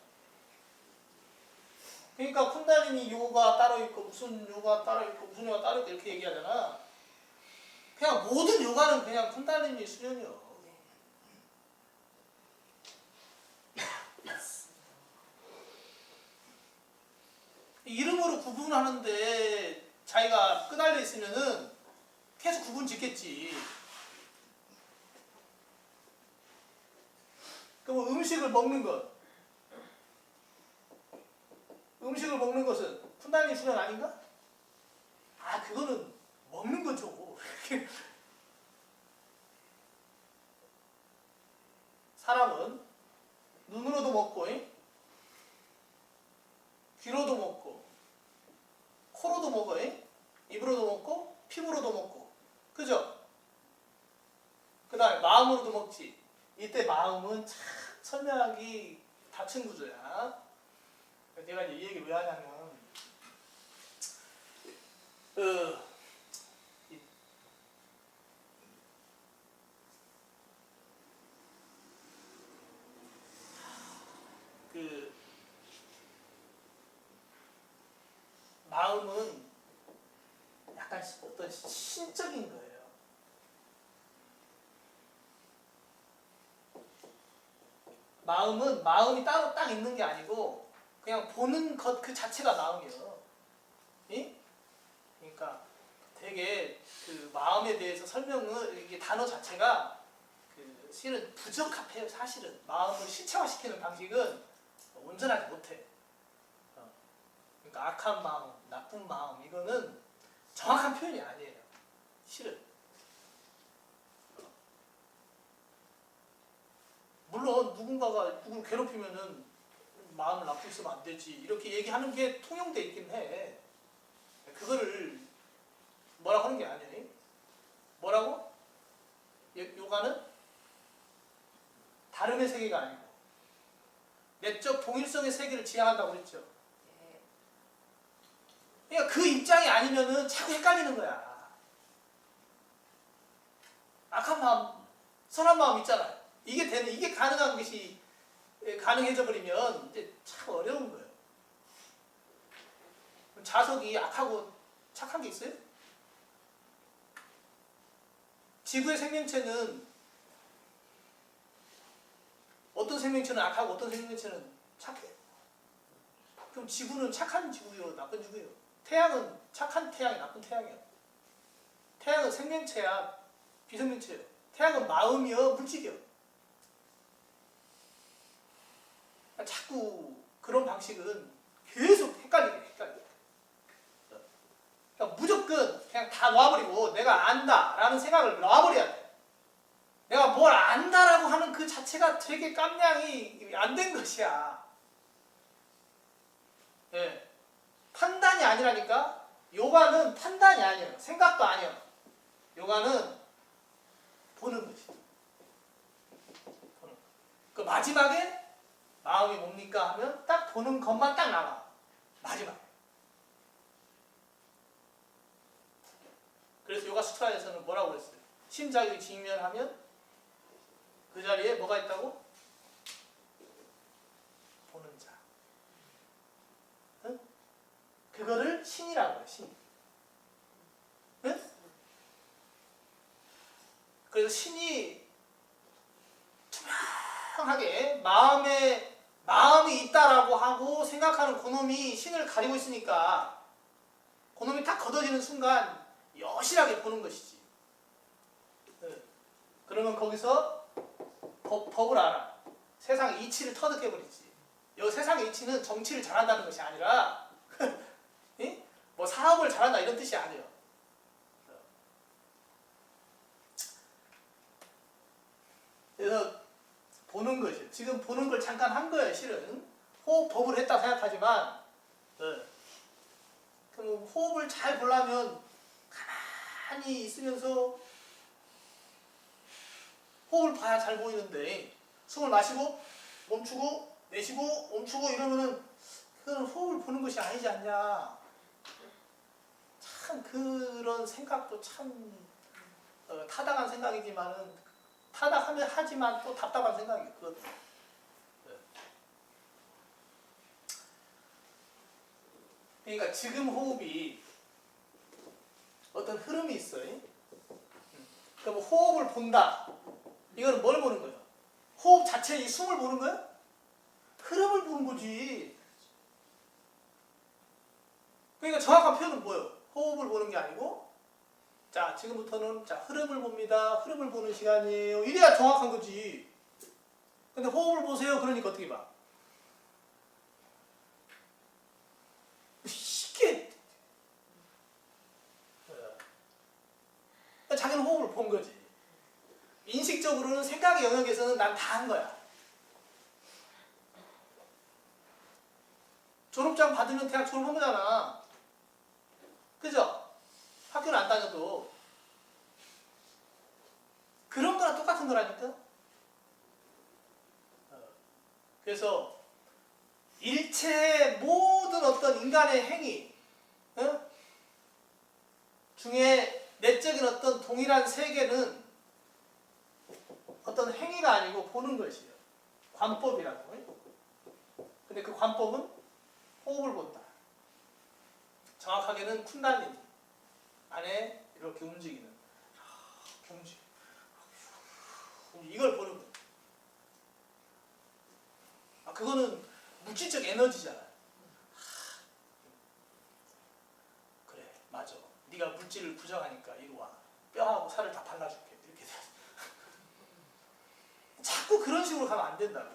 그러니까 쿤달리니 요가 따로 있고 무슨 요가 따로 있고 무슨 요가 따로 있고 이렇게 얘기하잖아. 그냥 모든 요가는 그냥 쿤달리니 수련이요. 이름으로 구분하는데 자기가 끄달려 있으면은 계속 구분 짓겠지. 그럼 음식을 먹는 것. 음식을 먹는 것은 쿤달리니 수련 아닌가? 아, 그거는 먹는 거죠. 사람은 눈으로도 먹고, 귀로도 먹고, 코로도 먹어, 입으로도 먹고, 피부로도 먹고, 그죠? 그 다음에 마음으로도 먹지. 이때 마음은 참 설명하기 다친 구조야. 내가 이제 이 얘기를 왜 하냐면, 그 마음은 약간 어떤 신적인 거예요. 마음은 마음이 따로 딱 있는 게 아니고 그냥 보는 것 그 자체가 마음이에요. 그러니까 되게 그 마음에 대해서 설명을 이게 단어 자체가 그 실은 부적합해요. 사실은 마음을 실체화시키는 방식은 온전하지 못해. 그러니까 악한 마음, 나쁜 마음 이거는 정확한 표현이 아니에요. 실은. 물론 누군가가 누구를 괴롭히면은 마음을 나쁘게 쓰면 안 되지 이렇게 얘기하는 게 통용돼 있긴 해. 그거를 뭐라고 하는 게 아니에요. 뭐라고? 요가는 다름의 세계가 아니고 내적 동일성의 세계를 지향한다고 그랬죠. 그러니까 그 입장이 아니면은 자꾸 헷갈리는 거야. 악한 마음, 선한 마음 있잖아요. 이게 가능한 것이 가능해져 버리면 이제 참 어려운 거예요. 자석이 악하고 착한 게 있어요? 지구의 생명체는 어떤 생명체는 악하고 어떤 생명체는 착해? 그럼 지구는 착한 지구요, 나쁜 지구요? 태양은 착한 태양이 나쁜 태양이야. 태양은 생명체야, 비생명체야. 태양은 마음이여, 물질이여. 자꾸 그런 방식은 계속 헷갈리게. 그러니까 무조건 그냥 다 놔버리고 내가 안다라는 생각을 놔버려야 돼. 내가 뭘 안다라고 하는 그 자체가 되게 깜냥이 안 된 것이야. 예. 판단이 아니라니까. 요가는 판단이 아니에요. 생각도 아니에요. 요가는 보는 것이죠. 보는. 그 마지막에 마음이 뭡니까 하면 딱 보는 것만 딱 나와. 마지막에. 그래서 요가 수트라에서는 뭐라고 그랬어요? 심자극이 직면하면 그 자리에 뭐가 있다고? 보는 자. 응? 그거를 신이라고 해요. 신. 응? 그래서 신이 투명하게 마음이 있다라고 하고 생각하는 그놈이 신을 가리고 있으니까 그놈이 딱 걷어지는 순간 여실하게 보는 것이지. 그러면 거기서 법을 알아. 세상의 이치를 터득해버리지. 이 세상의 이치는 정치를 잘한다는 것이 아니라 뭐 사업을 잘한다 이런 뜻이 아니에요. 그래서 보는 것이에요. 지금 보는 걸 잠깐 한 거예요. 실은 호흡법을 했다 생각하지만 그럼 호흡을 잘 보려면 가만히 있으면서 호흡을 봐야 잘 보이는데 숨을 마시고 멈추고 내쉬고 멈추고 이러면은 그건 호흡을 보는 것이 아니지 않냐. 참 그런 생각도 참 타당한 생각이지만은 타당하면 하지만 또 답답한 생각이에요. 그것도. 그러니까 지금 호흡이 어떤 흐름이 있어요. 그럼 호흡을 본다. 이거는 뭘 보는 거예요? 호흡 자체 이 숨을 보는 거예요? 흐름을 보는 거지. 그러니까 정확한 표현은 뭐예요? 호흡을 보는 게 아니고 자 지금부터는 자 흐름을 봅니다. 흐름을 보는 시간이에요. 이래야 정확한 거지. 근데 호흡을 보세요. 그러니까 어떻게 봐? 쉽게 자기는 호흡을 본 거지. 인식적으로는 생각의 영역에서는 난 다 한 거야. 졸업장 받으면 대학 졸업한 거잖아. 그죠? 학교는 안 다녀도. 그런 거랑 똑같은 거라니까. 그래서 일체의 모든 어떤 인간의 행위 중에 내적인 어떤 동일한 세계는 어떤 행위가 아니고 보는 것이에요. 관법이라고. 근데 그 관법은 호흡을 본다. 정확하게는 쿤달리니 안에 이렇게 움직이는 이걸 보는 거예요. 그거는 물질적 에너지잖아요. 그래 맞아. 네가 물질을 부정하니까 이리 와. 뼈하고 살을 다 발라줄게. 이렇게 돼. 자꾸 그런 식으로 가면 안 된다고.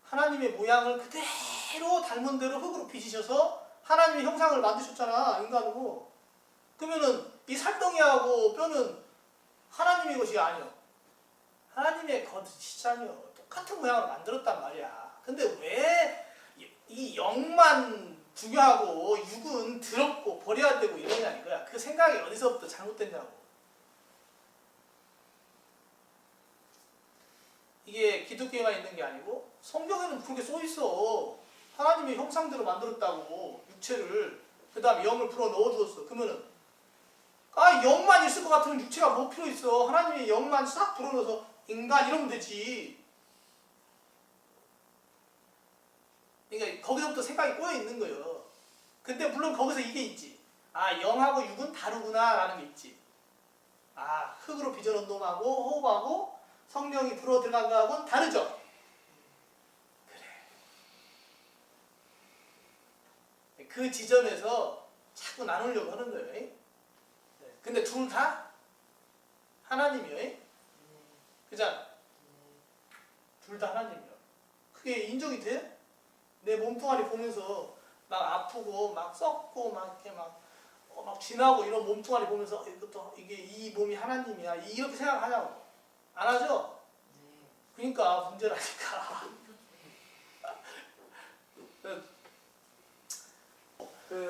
하나님의 모양을 그대로 닮은 대로 흙으로 빚으셔서 하나님의 형상을 만드셨잖아. 인간으로. 그러면은 이 살덩이하고 뼈는 하나님의 것이 아니요. 하나님의 것이잖아요. 똑같은 모양으로 만들었단 말이야. 근데 왜 이 영만 중요하고 육은 더럽고 버려야 되고 이러냐 이거야. 그 생각이 어디서부터 잘못됐냐고. 이게 기독교에만 있는 게 아니고 성경에는 그렇게 써 있어. 하나님의 형상대로 만들었다고 육체를. 그 다음에 영을 불어 넣어주었어. 그러면은 영만 있을 것 같으면 육체가 뭐 필요 있어. 하나님의 영만 싹 불어 넣어서 인간 이러면 되지. 그러니까 거기서부터 생각이 꼬여 있는 거예요. 근데 물론 거기서 이게 있지. 영하고 육은 다르구나 라는 게 있지. 흙으로 빚어놓은 놈하고 호흡하고 성령이 불어 들어간 거하고는 다르죠. 그래. 그 지점에서 자꾸 나누려고 하는 거예요. 네. 근데 둘 다 하나님이에요. 그잖아. 둘 다 하나님이요. 그게 인정이 돼? 내 몸뚱아리 보면서 막 아프고 막 썩고 막 이렇게 막 지나고 이런 몸뚱아리 보면서 이것도 이게 이 몸이 하나님이야 이렇게 생각하냐고. 안 하죠? 그러니까 문제라니까.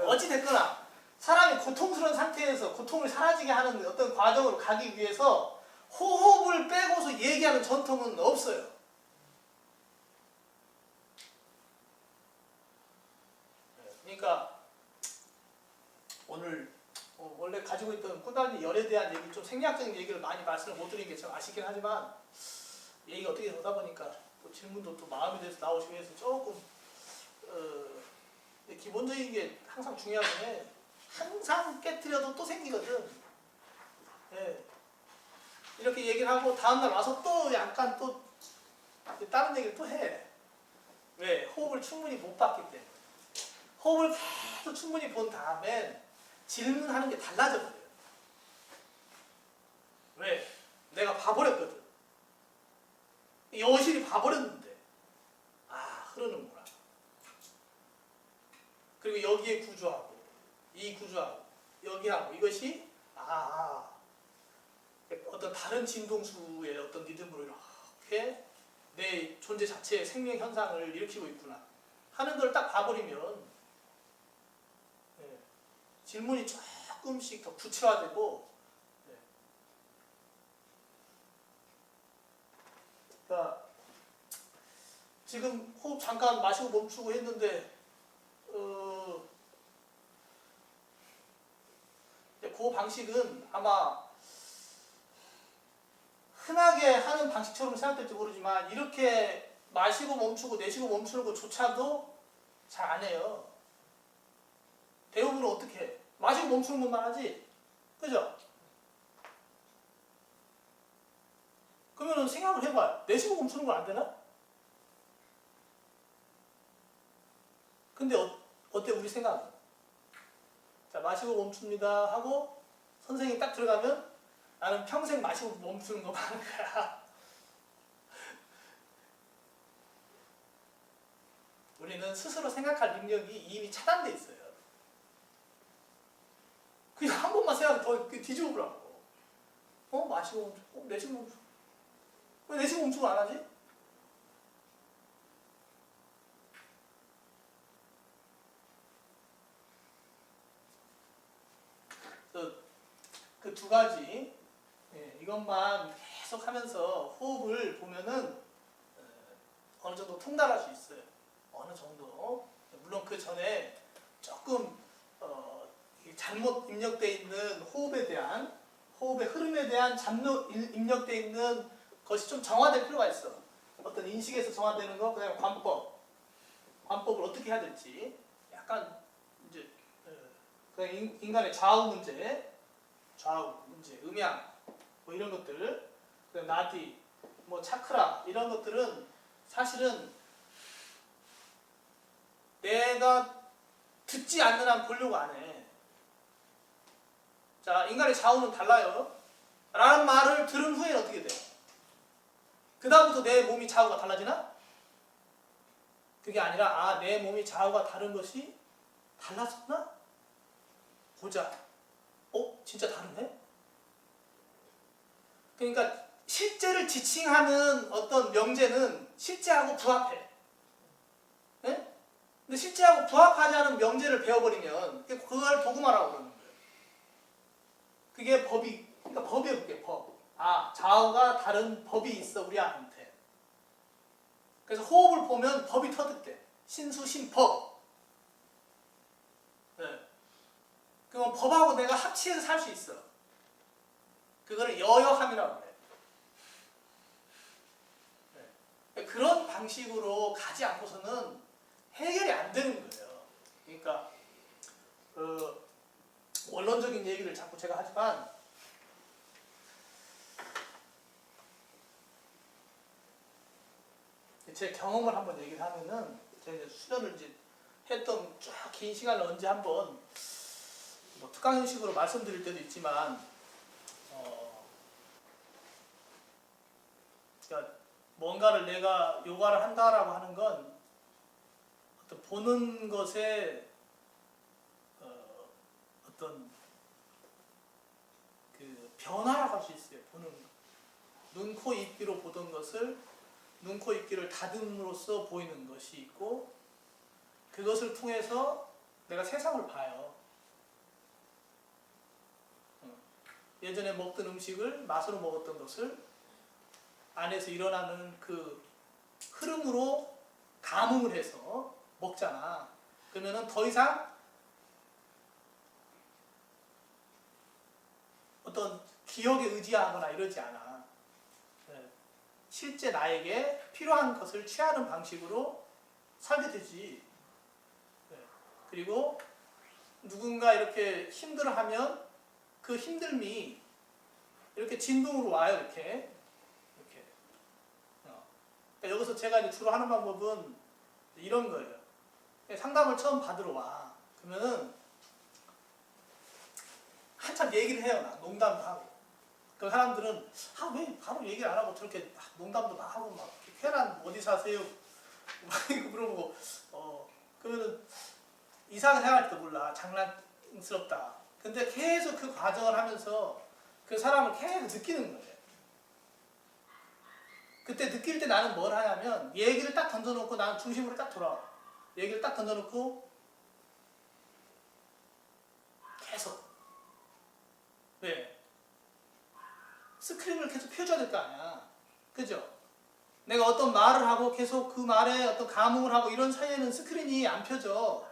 어찌 됐거나 사람이 고통스러운 상태에서 고통을 사라지게 하는 어떤 과정으로 가기 위해서 호흡을 빼고서 얘기하는 전통은 없어요. 그러니까 오늘 원래 가지고 있던 쿠달리 열에 대한 얘기, 좀 생략적인 얘기를 많이 말씀을 못 드린 게 참 아쉽긴 하지만 얘기가 어떻게 되다 보니까 또 질문도 또 마음에 대해서 나오시고 해서 조금 기본적인 게 항상 중요한 게 항상 깨트려도 또 생기거든. 예. 이렇게 얘기를 하고 다음날 와서 또 약간 또 다른 얘기를 또 해. 왜? 호흡을 충분히 못 봤기 때문에. 호흡을 계속 충분히 본 다음엔 질문하는 게 달라져 버려요. 왜? 내가 봐버렸거든. 여실히 봐버렸는데 흐르는구나. 그리고 여기에 구조하고 이 구조하고 여기하고 이것이 어떤 다른 진동수의 어떤 리듬으로 이렇게 내 존재 자체의 생명 현상을 일으키고 있구나 하는 걸 딱 봐버리면 질문이 조금씩 더 구체화되고 그러니까 지금 호흡 잠깐 마시고 멈추고 했는데 그 방식은 아마 흔하게 하는 방식처럼 생각될지 모르지만 이렇게 마시고 멈추고 내쉬고 멈추는 것조차도 잘 안 해요. 대부분은 어떻게 해? 마시고 멈추는 것만 하지? 그죠? 그러면 생각을 해봐요. 내쉬고 멈추는 건 안 되나? 근데 어때 우리 생각은? 자, 마시고 멈춥니다 하고 선생님이 딱 들어가면 나는 평생 마시고 멈추는 거 하는 거야. 우리는 스스로 생각할 능력이 이미 차단돼 있어요. 그냥 한 번만 생각 더 뒤집어 보라고. 마시고 멈추고, 내쉬고 멈추고. 왜 내쉬고 멈추고 안 하지? 그 두 가지 이것만 계속 하면서 호흡을 보면은 어느 정도 통달할 수 있어요. 어느 정도. 물론 그 전에 조금 잘못 입력되어 있는 호흡의 흐름에 대한 잘못 입력되어 있는 것이 좀 정화될 필요가 있어. 어떤 인식에서 정화되는 거, 그다음에 관법을 어떻게 해야 될지 약간 이제 그다음에 인간의 좌우 문제, 음양 뭐 이런 것들, 그다음에 나디, 뭐 차크라 이런 것들은 사실은 내가 듣지 않는 한 보려고 안 해. 자, 인간의 좌우는 달라요. 라는 말을 들은 후에는 어떻게 돼? 그 다음부터 내 몸이 좌우가 달라지나? 그게 아니라 내 몸이 좌우가 다른 것이 달라졌나? 보자. 진짜 다르네? 그러니까 실제를 지칭하는 어떤 명제는 실제하고 부합해. 네? 근데 실제하고 부합하지 않은 명제를 배워버리면 그걸 도구마라고 그러는 거예요. 그게 그러니까 법이에요, 그게 법. 좌우가 다른 법이 있어, 우리한테. 그래서 호흡을 보면 법이 터득돼. 신수신법. 네. 그럼 법하고 내가 합치해서 살 수 있어. 그거를 여여함이라고 그래. 네. 그런 방식으로 가지 않고서는 해결이 안 되는 거예요. 그러니까 원론적인 얘기를 자꾸 제가 하지만 제 경험을 한번 얘기를 하면은 제가 이제 수련을 이제 했던 쫙 긴 시간을 언제 한번 뭐 특강 형식으로 말씀드릴 때도 있지만 그러니까 뭔가를 내가 요가를 한다라고 하는 건 어떤 보는 것에 어떤 그 변화라고 할 수 있어요. 보는 거. 눈, 코, 입, 귀로 보던 것을 눈, 코, 입, 귀를 다듬으로써 보이는 것이 있고 그것을 통해서 내가 세상을 봐요. 예전에 먹던 음식을 맛으로 먹었던 것을 안에서 일어나는 그 흐름으로 감흥을 해서 먹잖아. 그러면은 더 이상 어떤 기억에 의지하거나 이러지 않아. 실제 나에게 필요한 것을 취하는 방식으로 살게 되지. 그리고 누군가 이렇게 힘들어하면 그 힘듦이 이렇게 진동으로 와요. 이렇게. 그러니까 여기서 제가 이제 주로 하는 방법은 이런 거예요. 상담을 처음 받으러 와. 그러면은 한참 얘기를 해요. 나 농담도 하고. 그 사람들은 왜 바로 얘기를 안 하고 저렇게 농담도 막 하고 막 쾌란 어디 사세요? 막 이거 물어보고 그러면은 이상하게 생각할지도 몰라. 장난스럽다. 근데 계속 그 과정을 하면서 그 사람을 계속 느끼는 거예요. 그때 느낄 때 나는 뭘 하냐면 얘기를 딱 던져놓고 나는 중심으로 딱 돌아와. 얘기를 딱 던져놓고 계속 왜? 스크린을 계속 펴줘야 될 거 아니야. 그죠? 내가 어떤 말을 하고 계속 그 말에 어떤 감흥을 하고 이런 사이에는 스크린이 안 펴져.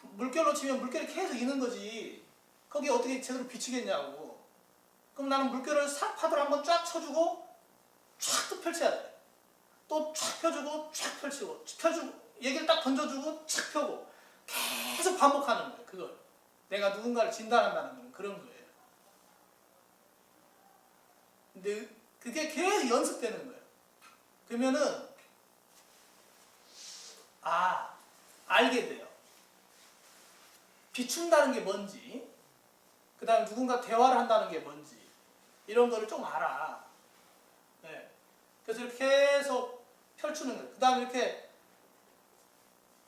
물결로 치면 물결이 계속 있는 거지. 거기에 어떻게 제대로 비치겠냐고. 그럼 나는 물결을 싹 파도를 한번 쫙 쳐주고 쫙 또 펼쳐야 돼. 또 쫙 펴주고 쫙 펼치고 펴주고 얘기를 딱 던져주고 쫙 펴고 계속 반복하는 거예요. 그걸. 내가 누군가를 진단한다는 건 그런 거예요. 근데 그게 계속 연습되는 거예요. 그러면은 알게 돼요. 비춘다는 게 뭔지, 그 다음에 누군가 대화를 한다는 게 뭔지 이런 거를 좀 알아. 네. 그래서 이렇게 계속 펼치는 거예요. 그 다음에 이렇게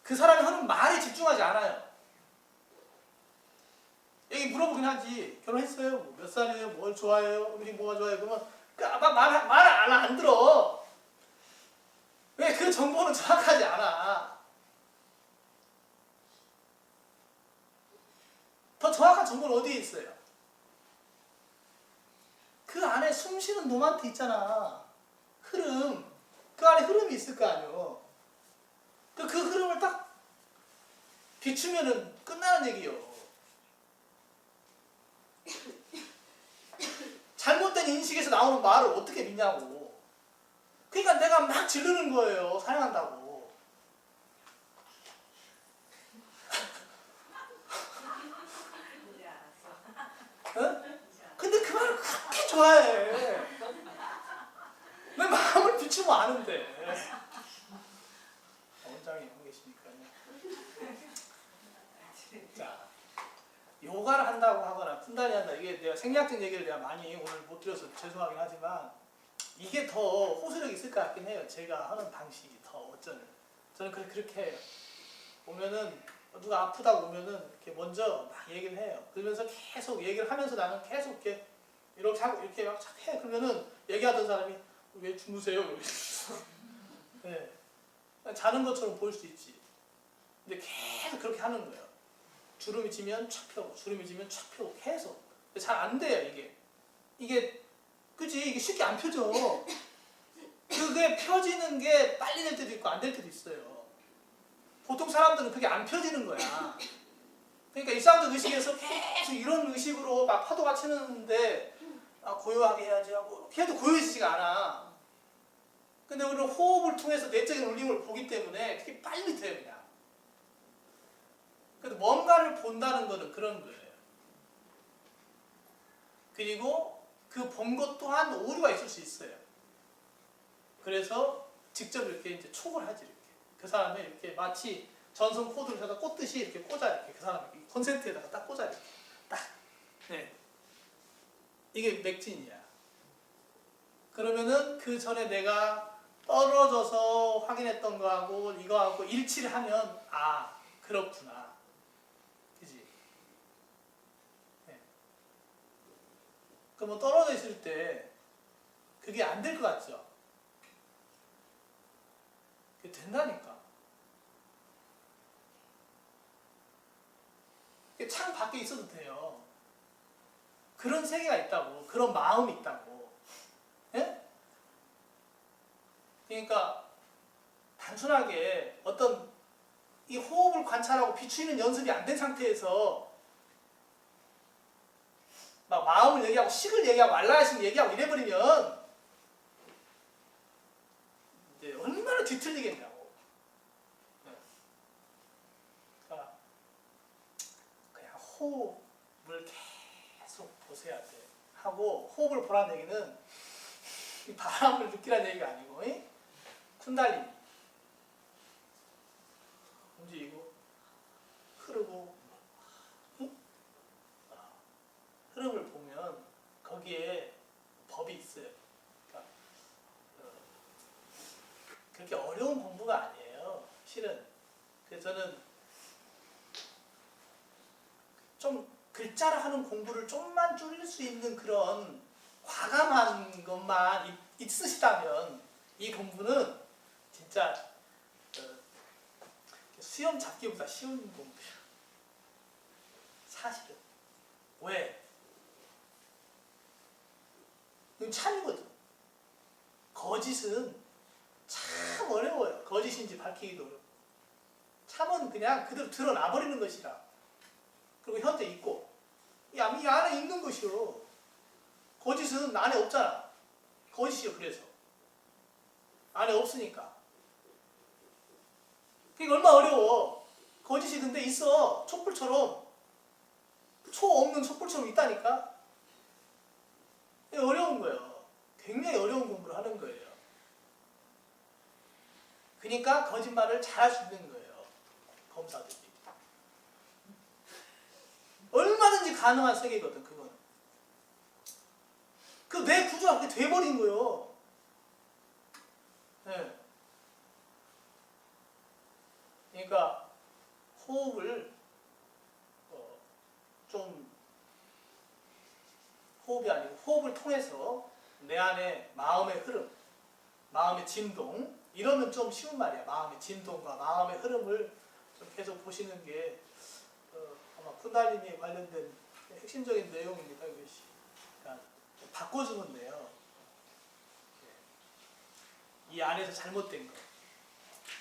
그 사람이 하는 말에 집중하지 않아요. 얘기 물어보긴 하지. 결혼했어요? 몇 살이에요? 뭘 좋아해요? 음식 뭐가 좋아해요? 그러면 말을 안 들어. 왜? 그 정보는 정확하지 않아. 더 정확한 정보는 어디에 있어요? 그 안에 숨쉬는 놈한테 있잖아. 흐름. 그 안에 흐름이 있을 거 아니에요. 그 흐름을 딱 비추면은 끝나는 얘기요. 잘못된 인식에서 나오는 말을 어떻게 믿냐고. 그러니까 내가 막 지르는 거예요. 사용한다고. 이제 알았어. 응? 근데 그 말을 그렇게 좋아해. 내 마음을 비추면 아는데. 원장님 안 계시니까요. 자, 요가를 한다고 하거나 푼다니 한다. 이게 내가 생략적 얘기를 내가 많이 오늘 못 드려서 죄송하긴 하지만 이게 더 호소력이 있을 것 같긴 해요. 제가 하는 방식이 더 어쩌면. 저는 그렇게 해요. 오면은 누가 아프다고 오면은 이렇게 먼저 막 얘기를 해요. 그러면서 계속 얘기를 하면서 나는 계속 이렇게 하고 이렇게 막 해. 그러면은 얘기하던 사람이 왜 주무세요? 네. 자는 것처럼 보일 수 있지. 근데 계속 그렇게 하는 거예요. 주름이 지면 촥 펴고, 주름이 지면 촥 펴고 계속. 잘 안 돼요 이게 그치? 이게 쉽게 안 펴져. 그게 펴지는 게 빨리 될 때도 있고 안 될 때도 있어요. 보통 사람들은 그게 안 펴지는 거야. 그러니까 일상적 의식에서 계속 이런 의식으로 막 파도가 치는데 고요하게 해야지 하고 해도 고요해지지가 않아. 근데 우리는 호흡을 통해서 내적인 울림을 보기 때문에 그게 빨리 돼요 그냥. 그래도 뭔가를 본다는 거는 그런 거예요. 그리고 그 본 것 또한 오류가 있을 수 있어요. 그래서 직접 이렇게 이제 촉을 하지 이렇게. 그 사람이 이렇게 마치 전송 코드를 갖다 꽂듯이 이렇게 꽂아 이렇게 그 사람 콘센트에다가 딱 꽂아 이렇게 딱. 네. 이게 맥진이야. 그러면은 그 전에 내가 떨어져서 확인했던 거하고 이거하고 일치를 하면 아 그렇구나. 그지? 네. 그럼 뭐 떨어져 있을 때 그게 안 될 것 같죠? 그게 된다니까. 그게 창 밖에 있어도 돼요. 그런 세계가 있다고, 그런 마음이 있다고. 예? 그러니까 단순하게 어떤 이 호흡을 관찰하고 비추이는 연습이 안 된 상태에서 막 마음을 얘기하고 식을 얘기하고 알라야식 얘기하고 이래버리면 이제 얼마나 뒤틀리겠냐고. 네. 그러니까 그냥 호흡을 계속 보세요 돼. 하고 호흡을 보라는 얘기는 이 바람을 느끼라는 얘기가 아니고 쿤달리니 움직이고 흐르고 흐름을 보면 거기에 법이 있어요. 그러니까 그렇게 어려운 공부가 아니에요. 실은. 그래서 저는 좀 글자로 하는 공부를 좀만 줄일 수 있는 그런 과감한 것만 있으시다면 이 공부는 진짜 수염 잡기보다 쉬운 공부야. 사실은. 왜? 이건 참이거든. 거짓은 참 어려워요. 거짓인지 밝히기도 어렵고. 참은 그냥 그대로 드러나 버리는 것이라. 그리고 현재 있고. 이 안에 있는 것이요. 거짓은 안에 없잖아. 거짓이요, 그래서. 안에 없으니까. 그게 얼마나 어려워. 거짓이 근데 있어. 촛불처럼. 초 없는 촛불처럼 있다니까. 이게 어려운 거예요. 굉장히 어려운 공부를 하는 거예요. 그러니까 거짓말을 잘할 수 있는 거예요. 검사들이. 얼마든지 가능한 세계거든, 그거는. 그 내 구조가 그렇게 돼버린 거예요. 네. 그러니까 호흡을 좀 호흡이 아니고 호흡을 통해서 내 안에 마음의 흐름, 마음의 진동 이러면 좀 쉬운 말이야. 마음의 진동과 마음의 흐름을 좀 계속 보시는 게 아마 쿤달리니에 관련된 핵심적인 내용입니다. 이것이. 그러니까 바꿔주면 돼요. 이 안에서 잘못된 거.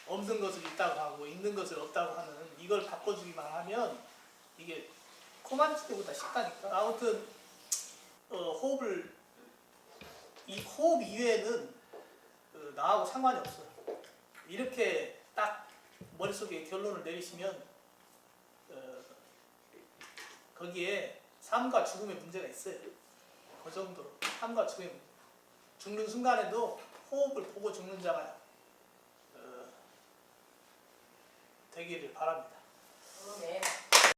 없는 것을 있다고 하고 있는 것을 없다고 하는 이걸 바꿔주기만 하면 이게 코만치 때보다 쉽다니까. 아무튼 호흡을 이 호흡 이외에는 나하고 상관이 없어요. 이렇게 딱 머릿속에 결론을 내리시면 거기에 삶과 죽음의 문제가 있어요. 그 정도로 삶과 죽음의 문제. 죽는 순간에도 호흡을 보고 죽는 자가 되기를 바랍니다. 네.